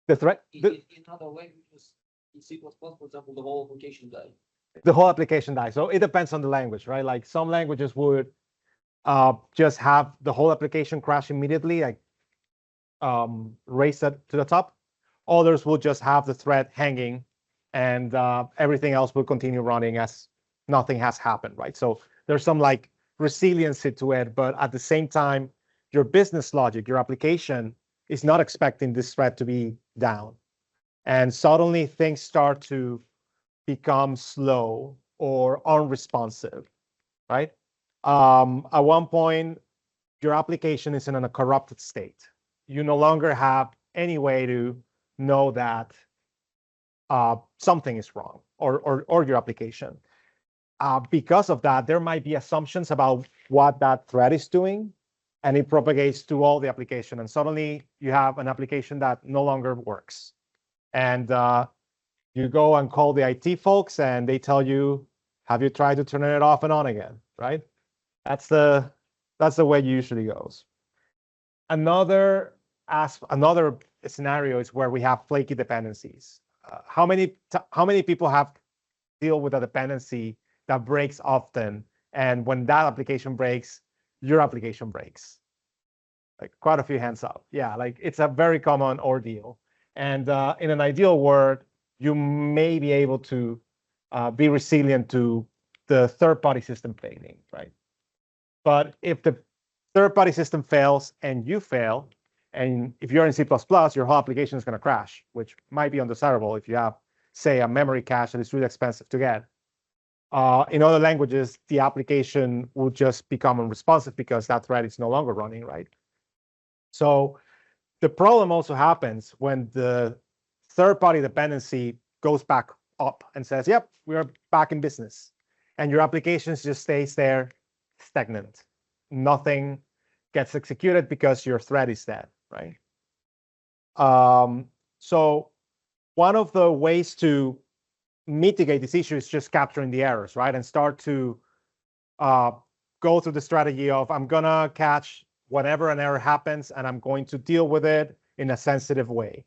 The threat? In other languages, in C++, for example, the whole application died. The whole application dies. So it depends on the language, right? Like some languages would just have the whole application crash immediately, like raise it to the top. Others will just have the thread hanging, and everything else will continue running as nothing has happened, right? So there's some like resiliency to it, but at the same time, your business logic, your application is not expecting this thread to be down. And suddenly things start to become slow or unresponsive, right? At one point, your application is in a corrupted state. You no longer have any way to know that something is wrong or your application. Because of that, there might be assumptions about what that thread is doing, and it propagates to all the application. And suddenly you have an application that no longer works. And you go and call the IT folks, and they tell you, have you tried to turn it off and on again, right? That's the way it usually goes. Another another scenario is where we have flaky dependencies. How many people have deal with a dependency that breaks often, and when that application breaks, your application breaks? Like quite a few hands up. Yeah, like it's a very common ordeal. And in an ideal world, you may be able to be resilient to the third-party system failing, right? But if the third-party system fails and you fail, and if you're in C++, your whole application is going to crash, which might be undesirable if you have, say, a memory cache that is really expensive to get. In other languages, the application will just become unresponsive because that thread is no longer running, right? So the problem also happens when the third-party dependency goes back up and says, yep, we're back in business. And your application just stays there stagnant. Nothing gets executed because your thread is dead, right? So one of the ways to mitigate this issue is just capturing the errors, right? And start to go through the strategy of, I'm going to catch whenever an error happens, and I'm going to deal with it in a sensitive way,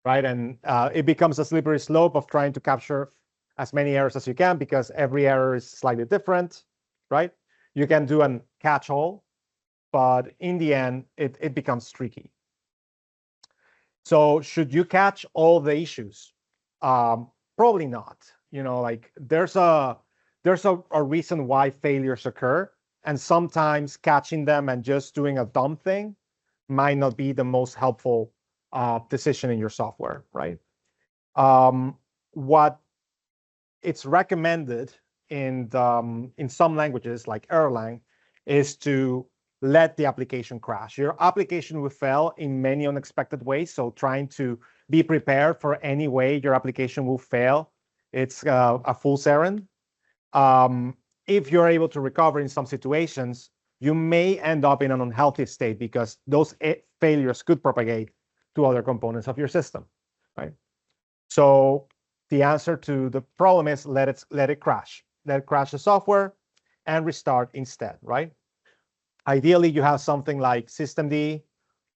right? And it becomes a slippery slope of trying to capture as many errors as you can because every error is slightly different, right? You can do a catch-all, but in the end, it becomes tricky. So should you catch all the issues? Probably not. You know, like there's a reason why failures occur, and sometimes catching them and just doing a dumb thing might not be the most helpful decision in your software, right? What it's recommended in some languages like Erlang is to let the application crash. Your application will fail in many unexpected ways, so trying to be prepared for any way your application will fail, it's a fool's errand. If you're able to recover in some situations, you may end up in an unhealthy state because those failures could propagate to other components of your system, right? So the answer to the problem is let it crash. Let it crash the software and restart instead, right? Ideally, you have something like systemd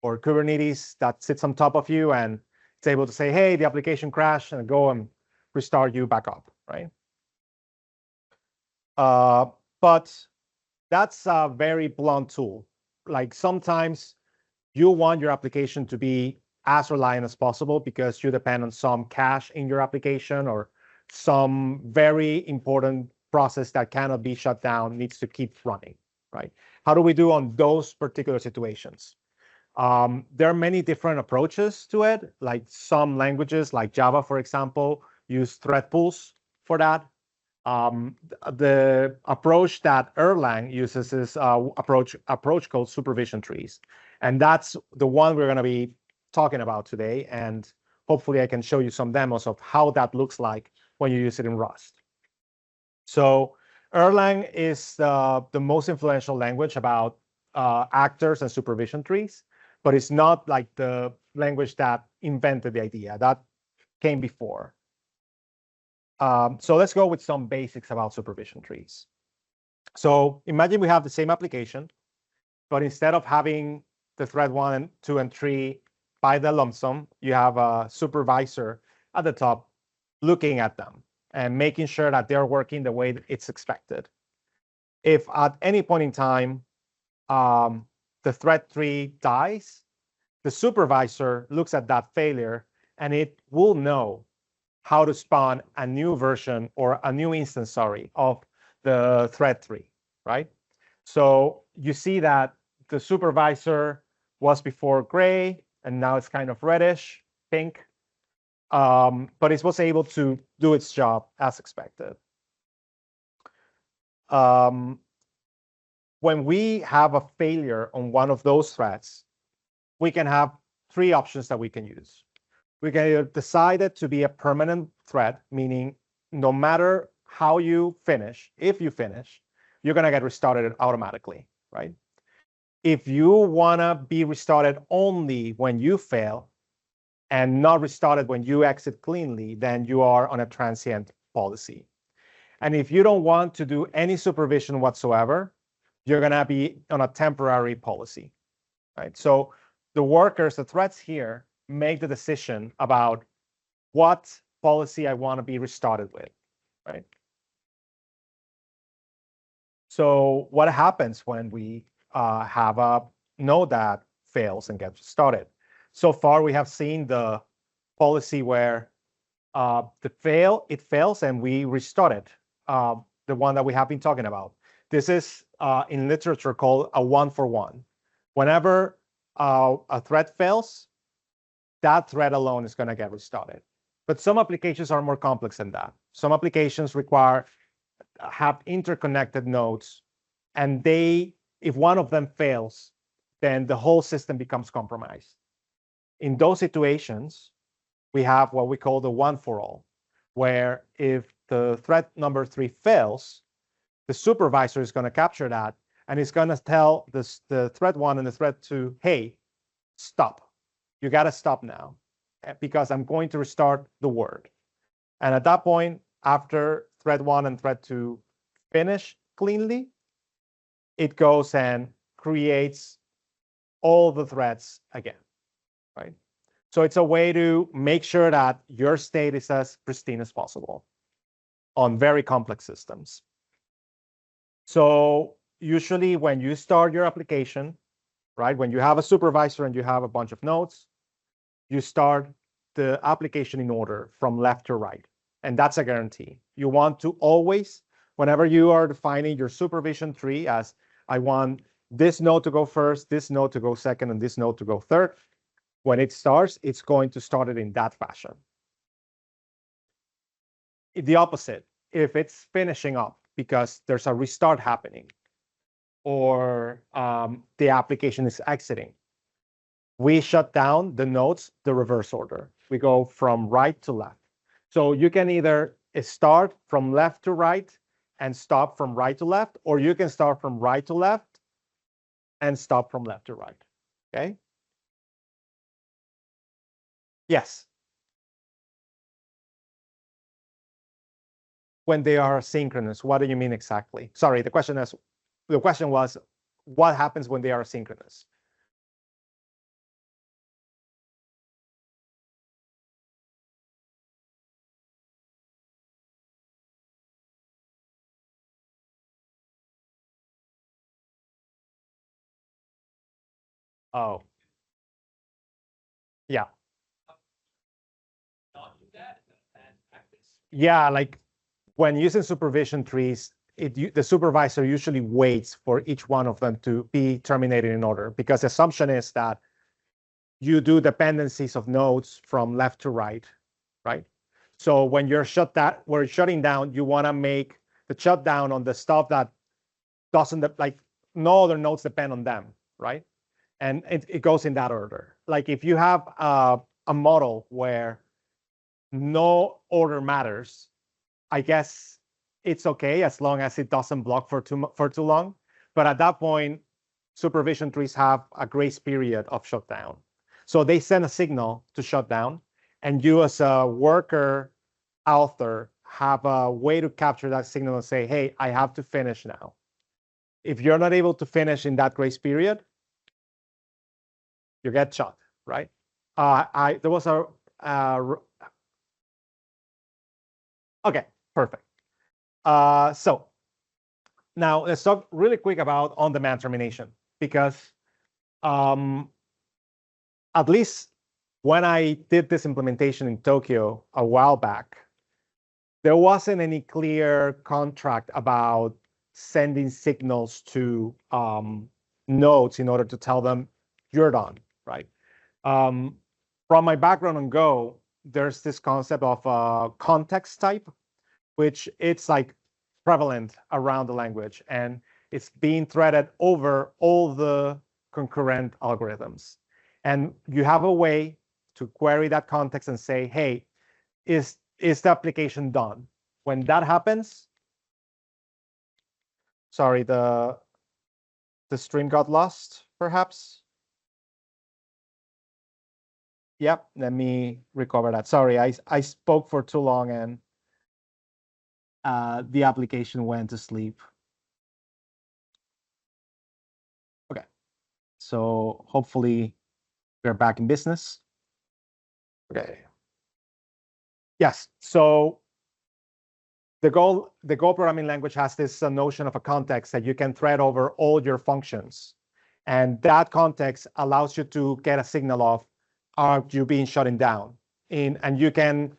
or Kubernetes that sits on top of you and it's able to say, hey, the application crashed, and go and restart you back up, right? But that's a very blunt tool. Like sometimes you want your application to be as reliant as possible because you depend on some cache in your application or some very important process that cannot be shut down needs to keep running, right? How do we do on those particular situations? There are many different approaches to it. Like some languages, like Java, for example, use thread pools for that. The approach that Erlang uses is approach called supervision trees. And that's the one we're going to be talking about today. And hopefully I can show you some demos of how that looks like when you use it in Rust. So Erlang is the most influential language about actors and supervision trees, but it's not like the language that invented the idea. That came before. So let's go with some basics about supervision trees. So imagine we have the same application, but instead of having the thread 1, 2, and 3 by the lump sum, you have a supervisor at the top looking at them and making sure that they're working the way it's expected. If at any point in time, the thread 3 dies, the supervisor looks at that failure and it will know how to spawn a new version or a new instance, sorry, of the thread 3, right? So you see that the supervisor was before gray and now it's kind of reddish, pink, but it was able to do its job as expected. When we have a failure on one of those threads, we can have 3 options that we can use. We can either decide it to be a permanent thread, meaning no matter how you finish, if you finish, you're going to get restarted automatically, right? If you want to be restarted only when you fail and not restarted when you exit cleanly, then you are on a transient policy. And if you don't want to do any supervision whatsoever, you're going to be on a temporary policy, right? So the workers, the threads here, make the decision about what policy I want to be restarted with, right? So what happens when we have a node that fails and gets started? So far, we have seen the policy where it fails and we restart it, the one that we have been talking about. This is in literature called a 1-for-1. Whenever a thread fails, that thread alone is going to get restarted. But some applications are more complex than that. Some applications have interconnected nodes, and if one of them fails, then the whole system becomes compromised. In those situations, we have what we call the 1-for-all, where if the thread number 3 fails, the supervisor is going to capture that, and he's going to tell the thread 1 and the thread 2, hey, stop. You got to stop now, because I'm going to restart the word. And at that point, after thread 1 and thread 2 finish cleanly, it goes and creates all the threads again, right? So it's a way to make sure that your state is as pristine as possible on very complex systems. So usually when you start your application, right, when you have a supervisor and you have a bunch of nodes, you start the application in order from left to right. And that's a guarantee. You want to always, whenever you are defining your supervision tree as I want this node to go first, this node to go second, and this node to go third, when it starts, it's going to start it in that fashion. The opposite, if it's finishing up because there's a restart happening or the application is exiting, we shut down the nodes the reverse order. We go from right to left. So you can either start from left to right and stop from right to left, or you can start from right to left and stop from left to right, okay? Yes. When they are asynchronous, what do you mean exactly? Sorry, the question was, what happens when they are asynchronous? Oh, yeah. Yeah, like when using supervision trees, the supervisor usually waits for each one of them to be terminated in order, because the assumption is that you do dependencies of nodes from left to right, right? So when you're shutting down, you want to make the shutdown on the stuff that doesn't, like, no other nodes depend on them, right? And it goes in that order. Like if you have a model where no order matters, I guess it's okay as long as it doesn't block for too long. But at that point, supervision trees have a grace period of shutdown. So they send a signal to shut down, and you as a worker author have a way to capture that signal and say, hey, I have to finish now. If you're not able to finish in that grace period, you get shut, right? There was a okay, perfect. So now let's talk really quick about on-demand termination, because at least when I did this implementation in Tokyo a while back, there wasn't any clear contract about sending signals to nodes in order to tell them you're done, right? From my background on Go, there's this concept of context type, which it's like prevalent around the language, and it's being threaded over all the concurrent algorithms. And you have a way to query that context and say, hey, is the application done? When that happens, sorry, the stream got lost, perhaps. Yep, let me recover that. Sorry, I spoke for too long and the application went to sleep. Okay, so hopefully We're back in business. Okay. Yes. So the Go programming language has this notion of a context that you can thread over all your functions. And that context allows you to get a signal of, are you being shut down? And you can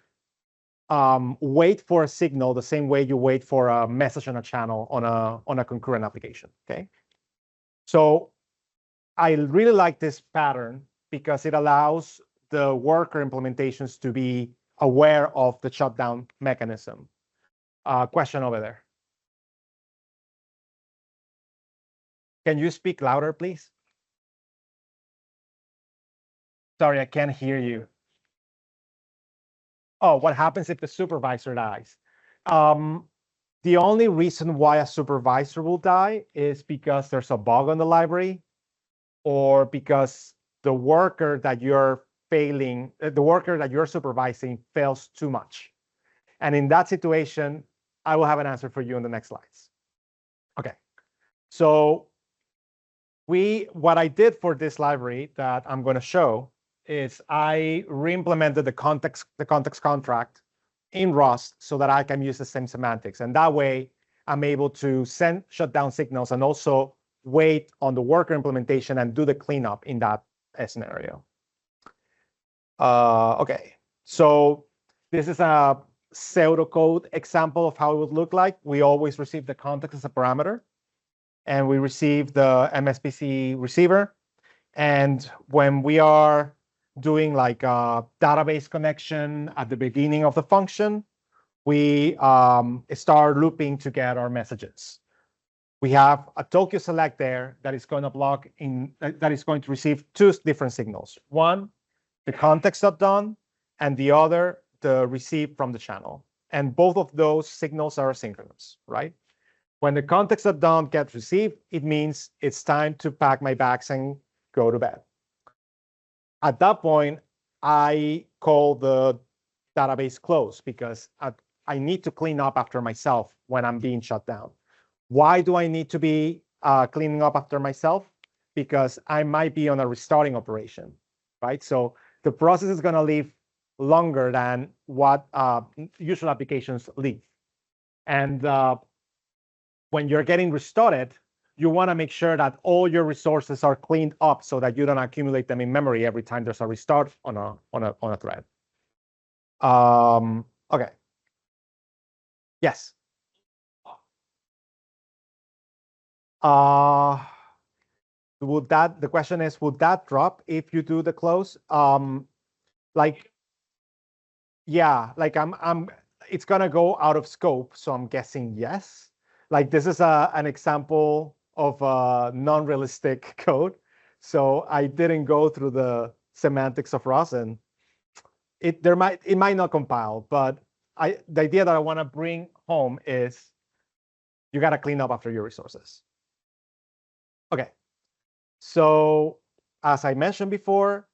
wait for a signal the same way you wait for a message on a channel on a concurrent application. Okay. So I really like this pattern because it allows the worker implementations to be aware of the shutdown mechanism. Question over there. Can you speak louder, please? Sorry, I can't hear you. Oh, what happens if the supervisor dies? The only reason why a supervisor will die is because there's a bug on the library, or because the worker that you're supervising fails too much. And in that situation, I will have an answer for you in the next slides. Okay, so what I did for this library that I'm going to show is I re-implemented the context contract in Rust so that I can use the same semantics. And that way, I'm able to send shutdown signals and also wait on the worker implementation and do the cleanup in that scenario. Okay, so this is a pseudocode example of how it would look like. We always receive the context as a parameter, and we receive the MSPC receiver. And when we are doing like a database connection at the beginning of the function, we start looping to get our messages. We have a Tokyo select there that is going to block in, that is going to receive two different signals. One, the context.done, and the other, the receive from the channel. And both of those signals are asynchronous, right? When the context.done gets received, it means it's time to pack my bags and go to bed. At that point, I call the database close because I need to clean up after myself when I'm being shut down. Why do I need to be cleaning up after myself? Because I might be on a restarting operation, right? So the process is going to live longer than what usual applications live. And when you're getting restarted, you want to make sure that all your resources are cleaned up so that you don't accumulate them in memory every time there's a restart on a thread. Okay. Yes. The question is, would that drop if you do the close? It's gonna go out of scope, so I'm guessing yes. Like this is an example of non-realistic code, so I didn't go through the semantics of Rust, and it might not compile. But the idea that I want to bring home is you got to clean up after your resources. Okay, so as I mentioned before,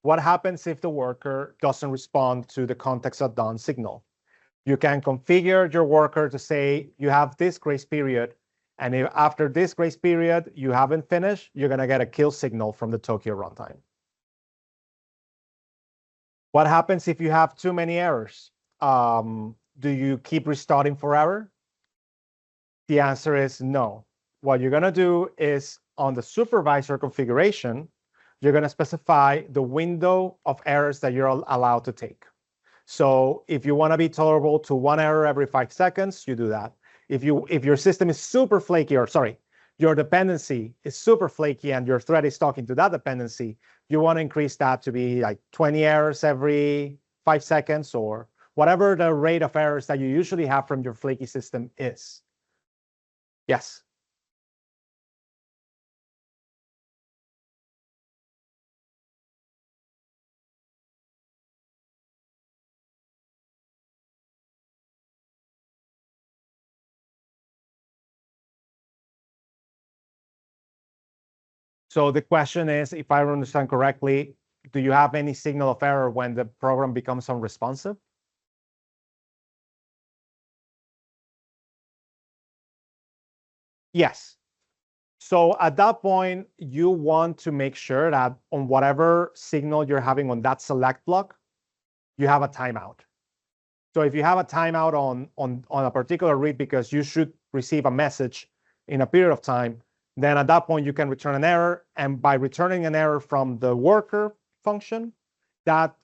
what happens if the worker doesn't respond to the context.done signal? You can configure your worker to say you have this grace period, and if after this grace period you haven't finished, you're going to get a kill signal from the Tokyo runtime. What happens if you have too many errors? Do you keep restarting forever? The answer is no. What you're going to do is on the supervisor configuration, you're going to specify the window of errors that you're allowed to take. So if you want to be tolerable to one error every 5 seconds, you do that. If your system is super flaky, or sorry, your dependency is super flaky and your thread is talking to that dependency, you want to increase that to be like 20 errors every 5 seconds, or whatever the rate of errors that you usually have from your flaky system is. Yes. So the question is, if I understand correctly, do you have any signal of error when the program becomes unresponsive? Yes. So at that point, you want to make sure that on whatever signal you're having on that select block, you have a timeout. So if you have a timeout on a particular read because you should receive a message in a period of time, then at that point you can return an error. And by returning an error from the worker function, that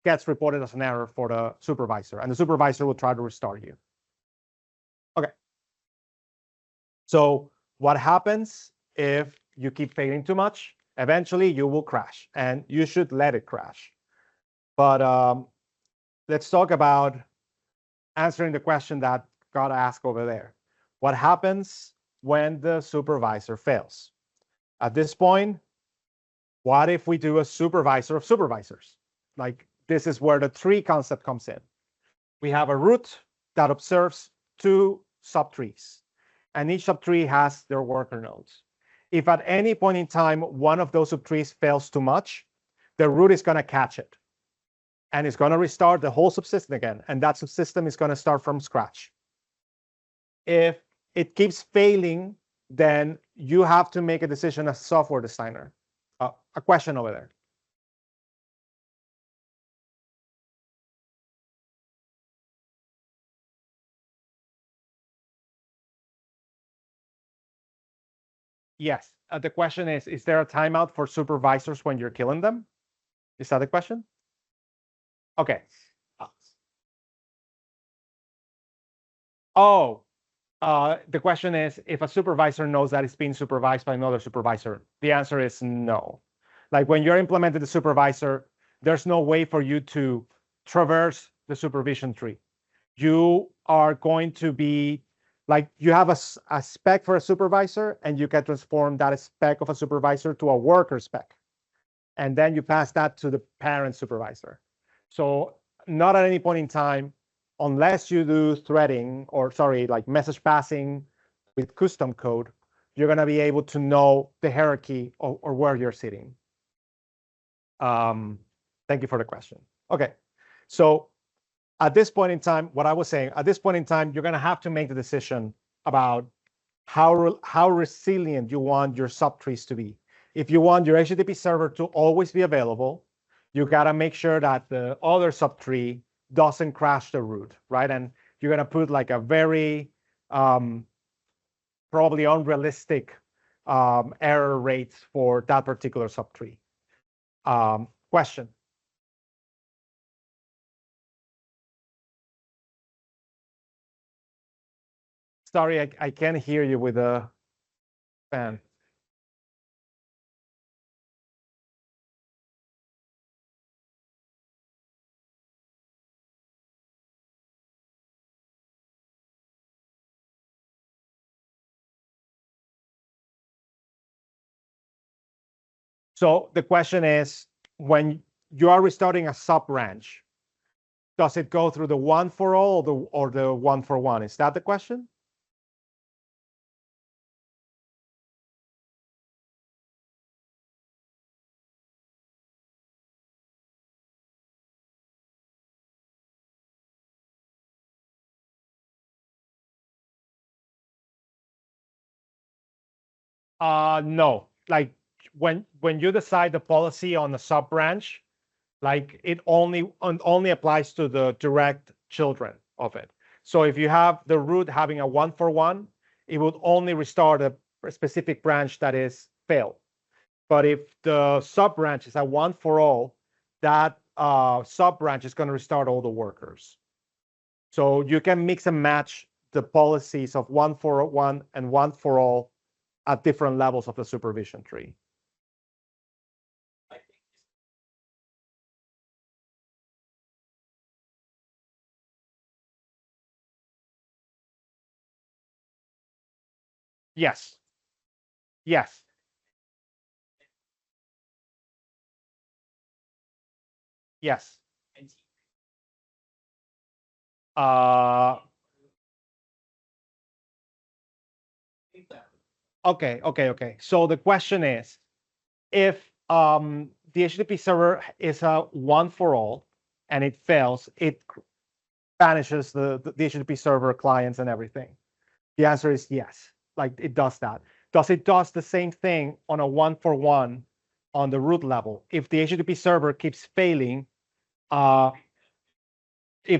gets reported as an error for the supervisor, and the supervisor will try to restart you. Okay. So what happens if you keep failing too much? Eventually you will crash, and you should let it crash. But let's talk about answering the question that got asked over there. What happens when the supervisor fails? At this point, what if we do a supervisor of supervisors? Like, this is where the tree concept comes in. We have a root that observes 2 subtrees, and each subtree has their worker nodes. If at any point in time one of those subtrees fails too much, the root is going to catch it, and it's going to restart the whole subsystem again, and that subsystem is going to start from scratch. If it keeps failing, then you have to make a decision as a software designer. A question over there. Yes. The question is there a timeout for supervisors when you're killing them? Is that the question? Okay. Oh, the question is if a supervisor knows that it's being supervised by another supervisor. The answer is no. Like when you're implementing the supervisor, there's no way for you to traverse the supervision tree. You are going to be like, you have a spec for a supervisor, and you can transform that spec of a supervisor to a worker spec. And then you pass that to the parent supervisor. So not at any point in time, unless you do threading or like message passing with custom code, you're going to be able to know the hierarchy or where you're sitting. Thank you for the question. Okay, so at this point in time, what I was saying, at this point in time, you're going to have to make the decision about how resilient you want your subtrees to be. If you want your HTTP server to always be available, you got to make sure that the other subtree doesn't crash the root, right? And you're going to put like a very probably unrealistic error rates for that particular subtree. Question? Sorry, I can't hear you with a fan. So the question is, when you are restarting a sub-branch, does it go through the one for all or the one for one? Is that the question? No. Like when you decide the policy on the sub-branch, like it only applies to the direct children of it. So if you have the root having a one for one, it would only restart a specific branch that is failed. But if the sub branch is a one for all, that sub branch is going to restart all the workers. So you can mix and match the policies of one for one and one for all at different levels of the supervision tree. Yes. Yes. Yes. Okay. So the question is, if the HTTP server is a one for all and it fails, it banishes the HTTP server clients and everything. The answer is yes, like it does that. does it does the same thing on a 1-for-1 on the root level? If the HTTP server keeps failing, if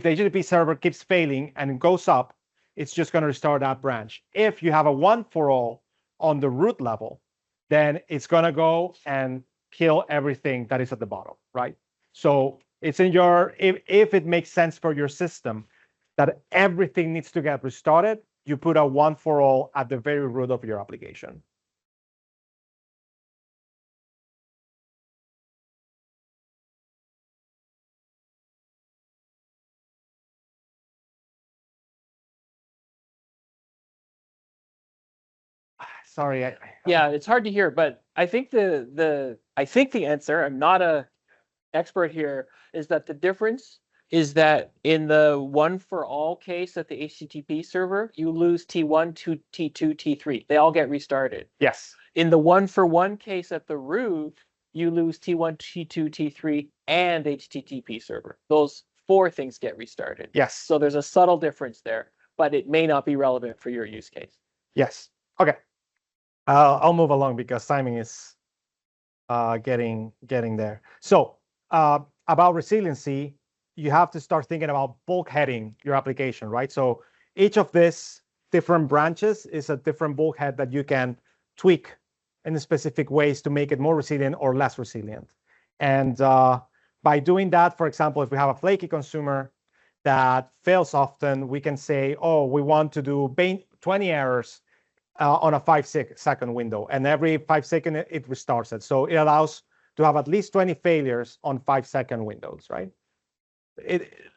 the HTTP server keeps failing and it goes up, it's just going to restore that branch. If you have a 1-for-all on the root level, then it's going to go and kill everything that is at the bottom, right? So it's in your, if it makes sense for your system that everything needs to get restarted, you put a 1-for-all at the very root of your application. Sorry. Yeah, it's hard to hear, but I think the answer, I'm not a expert here, is that the difference is that in the 1-for-all case at the HTTP server, you lose T1, T2, T3. They all get restarted. Yes. In the 1-for-1 case at the root, you lose T1, T2, T3, and HTTP server. Those 4 things get restarted. Yes. So there's a subtle difference there, but it may not be relevant for your use case. Yes. Okay. I'll move along because timing is getting there. So about resiliency, you have to start thinking about bulkheading your application, right? So each of these different branches is a different bulkhead that you can tweak in specific ways to make it more resilient or less resilient. And by doing that, for example, if we have a flaky consumer that fails often, we can say, oh, we want to do 20 errors on a 5-second window, and every 5 seconds it restarts it. So it allows to have at least 20 failures on 5-second windows, right?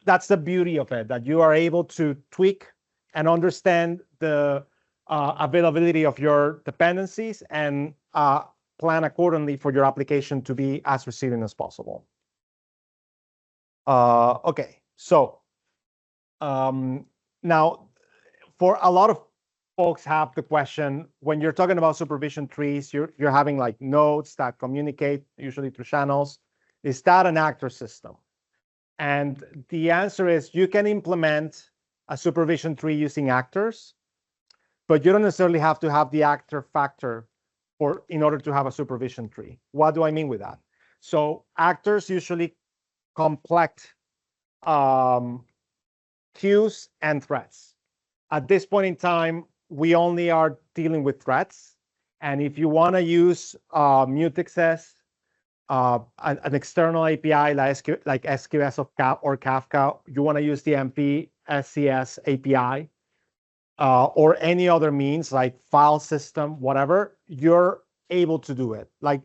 That's the beauty of it, that you are able to tweak and understand the availability of your dependencies and plan accordingly for your application to be as resilient as possible. Okay, so now for a lot of folks have the question, when you're talking about supervision trees, you're having like nodes that communicate usually through channels. Is that an actor system? And the answer is you can implement a supervision tree using actors, but you don't necessarily have to have the actor factor in order to have a supervision tree. What do I mean with that? So actors usually complete queues and threads. At this point in time, we only are dealing with threads. And if you want to use mutexes, an external API like SQS or Kafka, you want to use the MP-SCS API or any other means like file system, whatever, you're able to do it. Like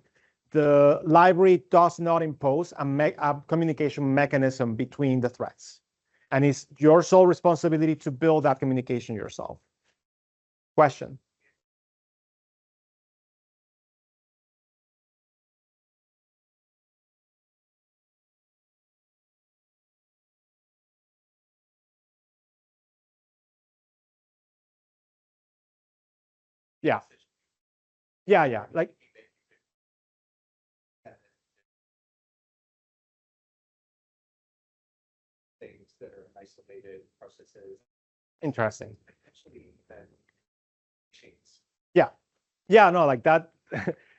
the library does not impose a communication mechanism between the threads. And it's your sole responsibility to build that communication yourself. Question? Yeah. Yeah. Like things that are isolated processes. Interesting. Potentially then chains. Yeah, no, like that,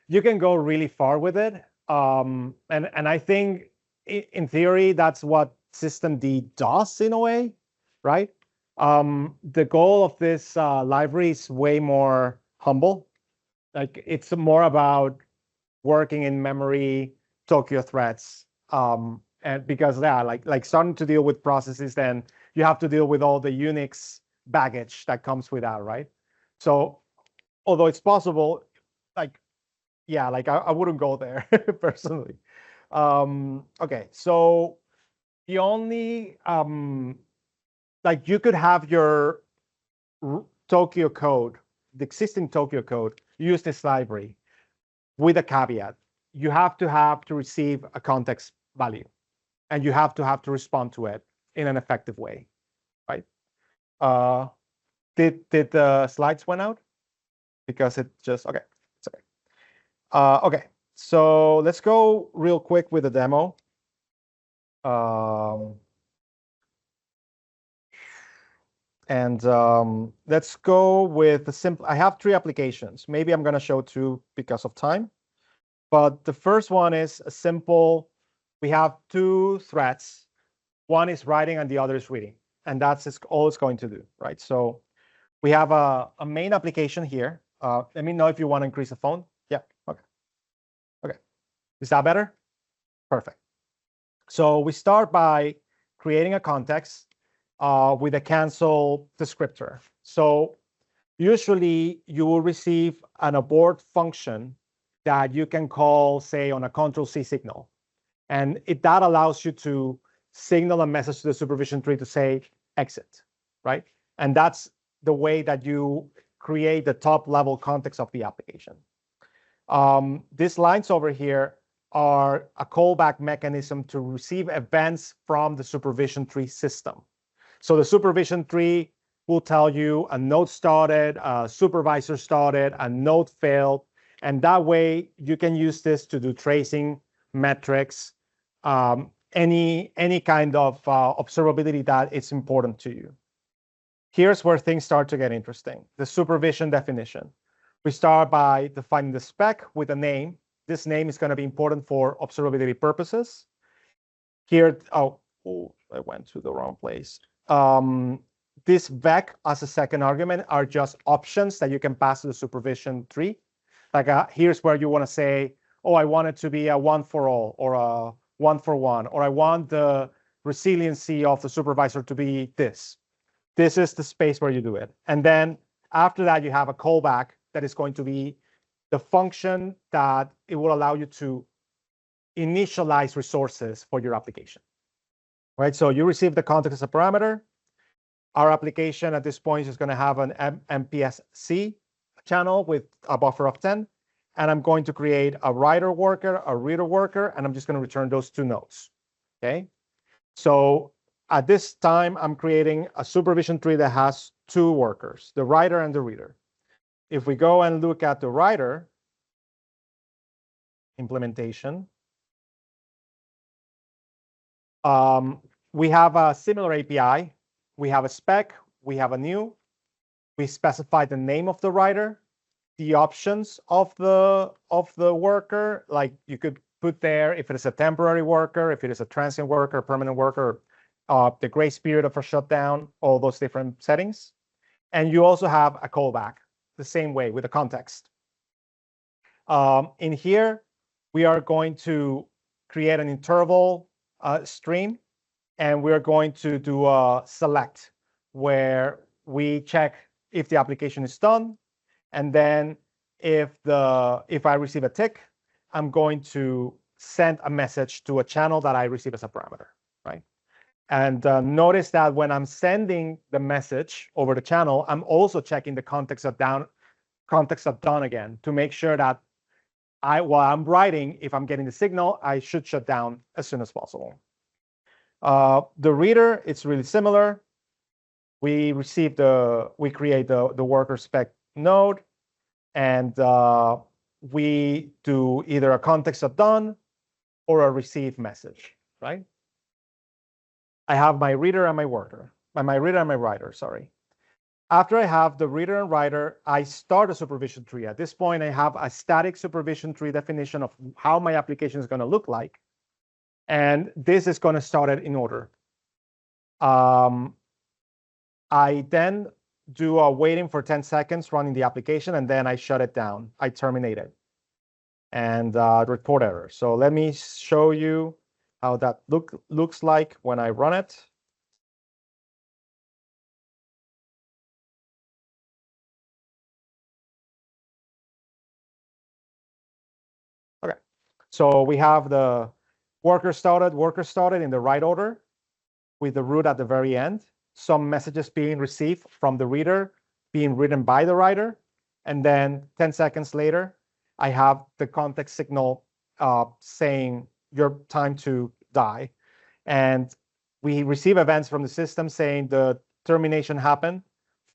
you can go really far with it. And I think in theory, that's what systemd does in a way, right? The goal of this library is way more humble. Like it's more about working in memory Tokyo threads. And because like starting to deal with processes, then you have to deal with all the Unix baggage that comes with that, right? So although it's possible, like, yeah, like I wouldn't go there personally. Okay, so the only like you could have your Tokyo code, the existing Tokyo code, use this library with a caveat. You have to receive a context value, and you have to respond to it in an effective way, right? Did the slides went out? Because it just, okay, it's okay. Okay, so let's go real quick with the demo. And let's go with the simple. I have 3 applications. Maybe I'm going to show 2 because of time. But the first one is a simple. We have 2 threads. One is writing and the other is reading. And that's all it's going to do, right? So we have a main application here. Let me know if you want to increase the phone. Yeah, okay. Okay, is that better? Perfect. So we start by creating a context with a cancel descriptor. So usually you will receive an abort function that you can call, say, on a Control-C signal. And that allows you to signal a message to the supervision tree to say exit, right? And that's the way that you create the top level context of the application. These lines over here are a callback mechanism to receive events from the supervision tree system. So the supervision tree will tell you a node started, a supervisor started, a node failed, and that way you can use this to do tracing, metrics, any kind of observability that is important to you. Here's where things start to get interesting. The supervision definition. We start by defining the spec with a name. This name is going to be important for observability purposes. Here, I went to the wrong place. This vec as a second argument are just options that you can pass to the supervision tree. Like here's where you want to say, oh, I want it to be a 1 for all or a 1 for 1, or I want the resiliency of the supervisor to be this. This is the space where you do it. And then after that, you have a callback that is going to be the function that it will allow you to initialize resources for your application, right? So you receive the context as a parameter. Our application at this point is going to have an MPSC channel with a buffer of 10. And I'm going to create a writer worker, a reader worker, and I'm just going to return those 2 nodes, okay? So at this time, I'm creating a supervision tree that has 2 workers, the writer and the reader. If we go and look at the writer implementation, we have a similar API. We have a spec, we have a new, we specify the name of the writer, the options of the worker, like you could put there if it is a temporary worker, if it is a transient worker, permanent worker, the grace period of a shutdown, all those different settings. And you also have a callback the same way with a context. In here, we are going to create an interval stream, and we're going to do a select where we check if the application is done. And then if I receive a tick, I'm going to send a message to a channel that I receive as a parameter, right? And notice that when I'm sending the message over the channel, I'm also checking the context of done again to make sure that while I'm writing, if I'm getting the signal, I should shut down as soon as possible. The reader, it's really similar. We create the worker spec node, and we do either a context of done or a receive message, right? I have my reader and my worker, my reader and my writer, sorry. After I have the reader and writer, I start a supervision tree. At this point, I have a static supervision tree definition of how my application is going to look like. And this is going to start it in order. I then do a waiting for 10 seconds running the application, and then I shut it down. I terminate it and report error. So let me show you how that looks like when I run it. Okay, so we have the worker started in the right order with the root at the very end. Some messages being received from the reader being written by the writer. And then 10 seconds later, I have the context signal saying your time to die. And we receive events from the system saying the termination happened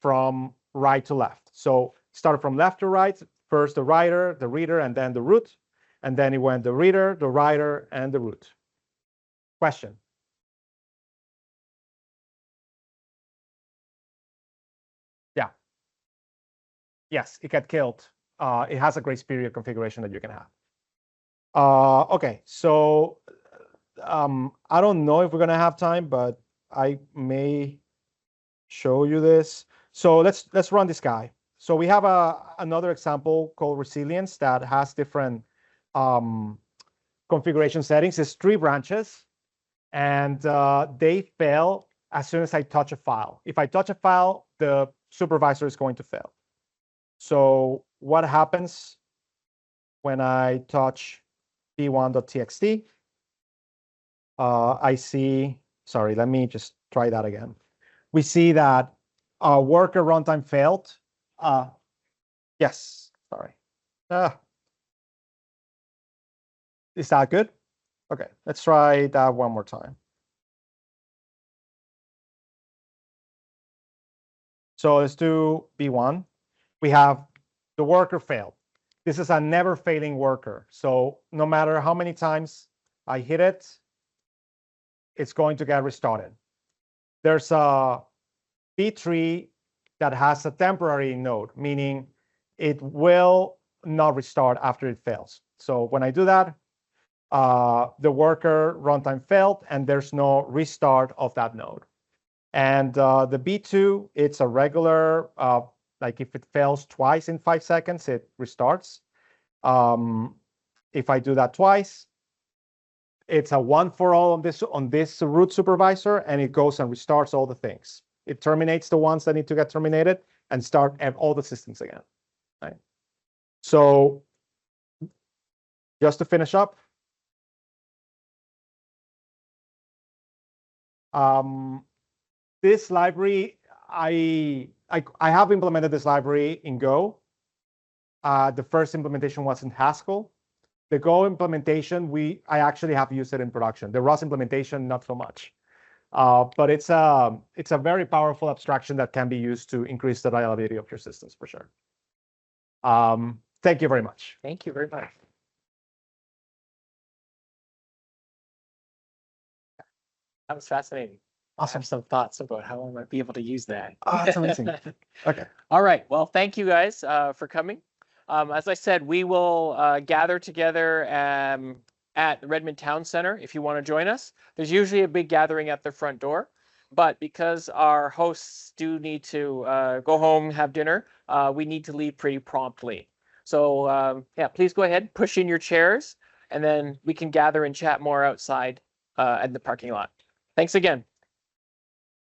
from right to left. So started from left to right, first the writer, the reader, and then the root. And then it went the reader, the writer, and the root. Question? yes, it got killed. It has a grace period configuration that you can have. Okay, so I don't know if we're gonna have time, but I may show you this. So let's run this guy. So we have another example called resilience that has different configuration settings. It's 3 branches, and they fail as soon as I touch a file. If I touch a file, the supervisor is going to fail. So what happens when I touch b1.txt? I see, sorry, let me just try that again. We see that worker runtime failed. Yes, sorry. Is that good? Okay, let's try that one more time. So let's do B1. We have the worker failed. This is a never failing worker. So no matter how many times I hit it, it's going to get restarted. There's a B3 that has a temporary node, meaning it will not restart after it fails. So when I do that, the worker runtime failed, and there's no restart of that node. And the B2, it's a regular, like if it fails twice in 5 seconds, it restarts. If I do that twice, it's a one for all on this root supervisor, and it goes and restarts all the things. It terminates the ones that need to get terminated and start all the systems again. Right? So just to finish up, this library, I have implemented this library in Go. The first implementation was in Haskell. The Go implementation, I actually have used it in production. The Rust implementation, not so much. But it's a very powerful abstraction that can be used to increase the reliability of your systems for sure. Thank you very much. Thank you very much. That was fascinating. Awesome. I have some thoughts about how I might be able to use that. Oh, that's amazing. Okay. All right. Well, thank you guys for coming. As I said, we will gather together at the Redmond Town Center if you want to join us. There's usually a big gathering at the front door, but because our hosts do need to go home, have dinner, we need to leave pretty promptly. So yeah, please go ahead, push in your chairs, and then we can gather and chat more outside in the parking lot. Thanks again.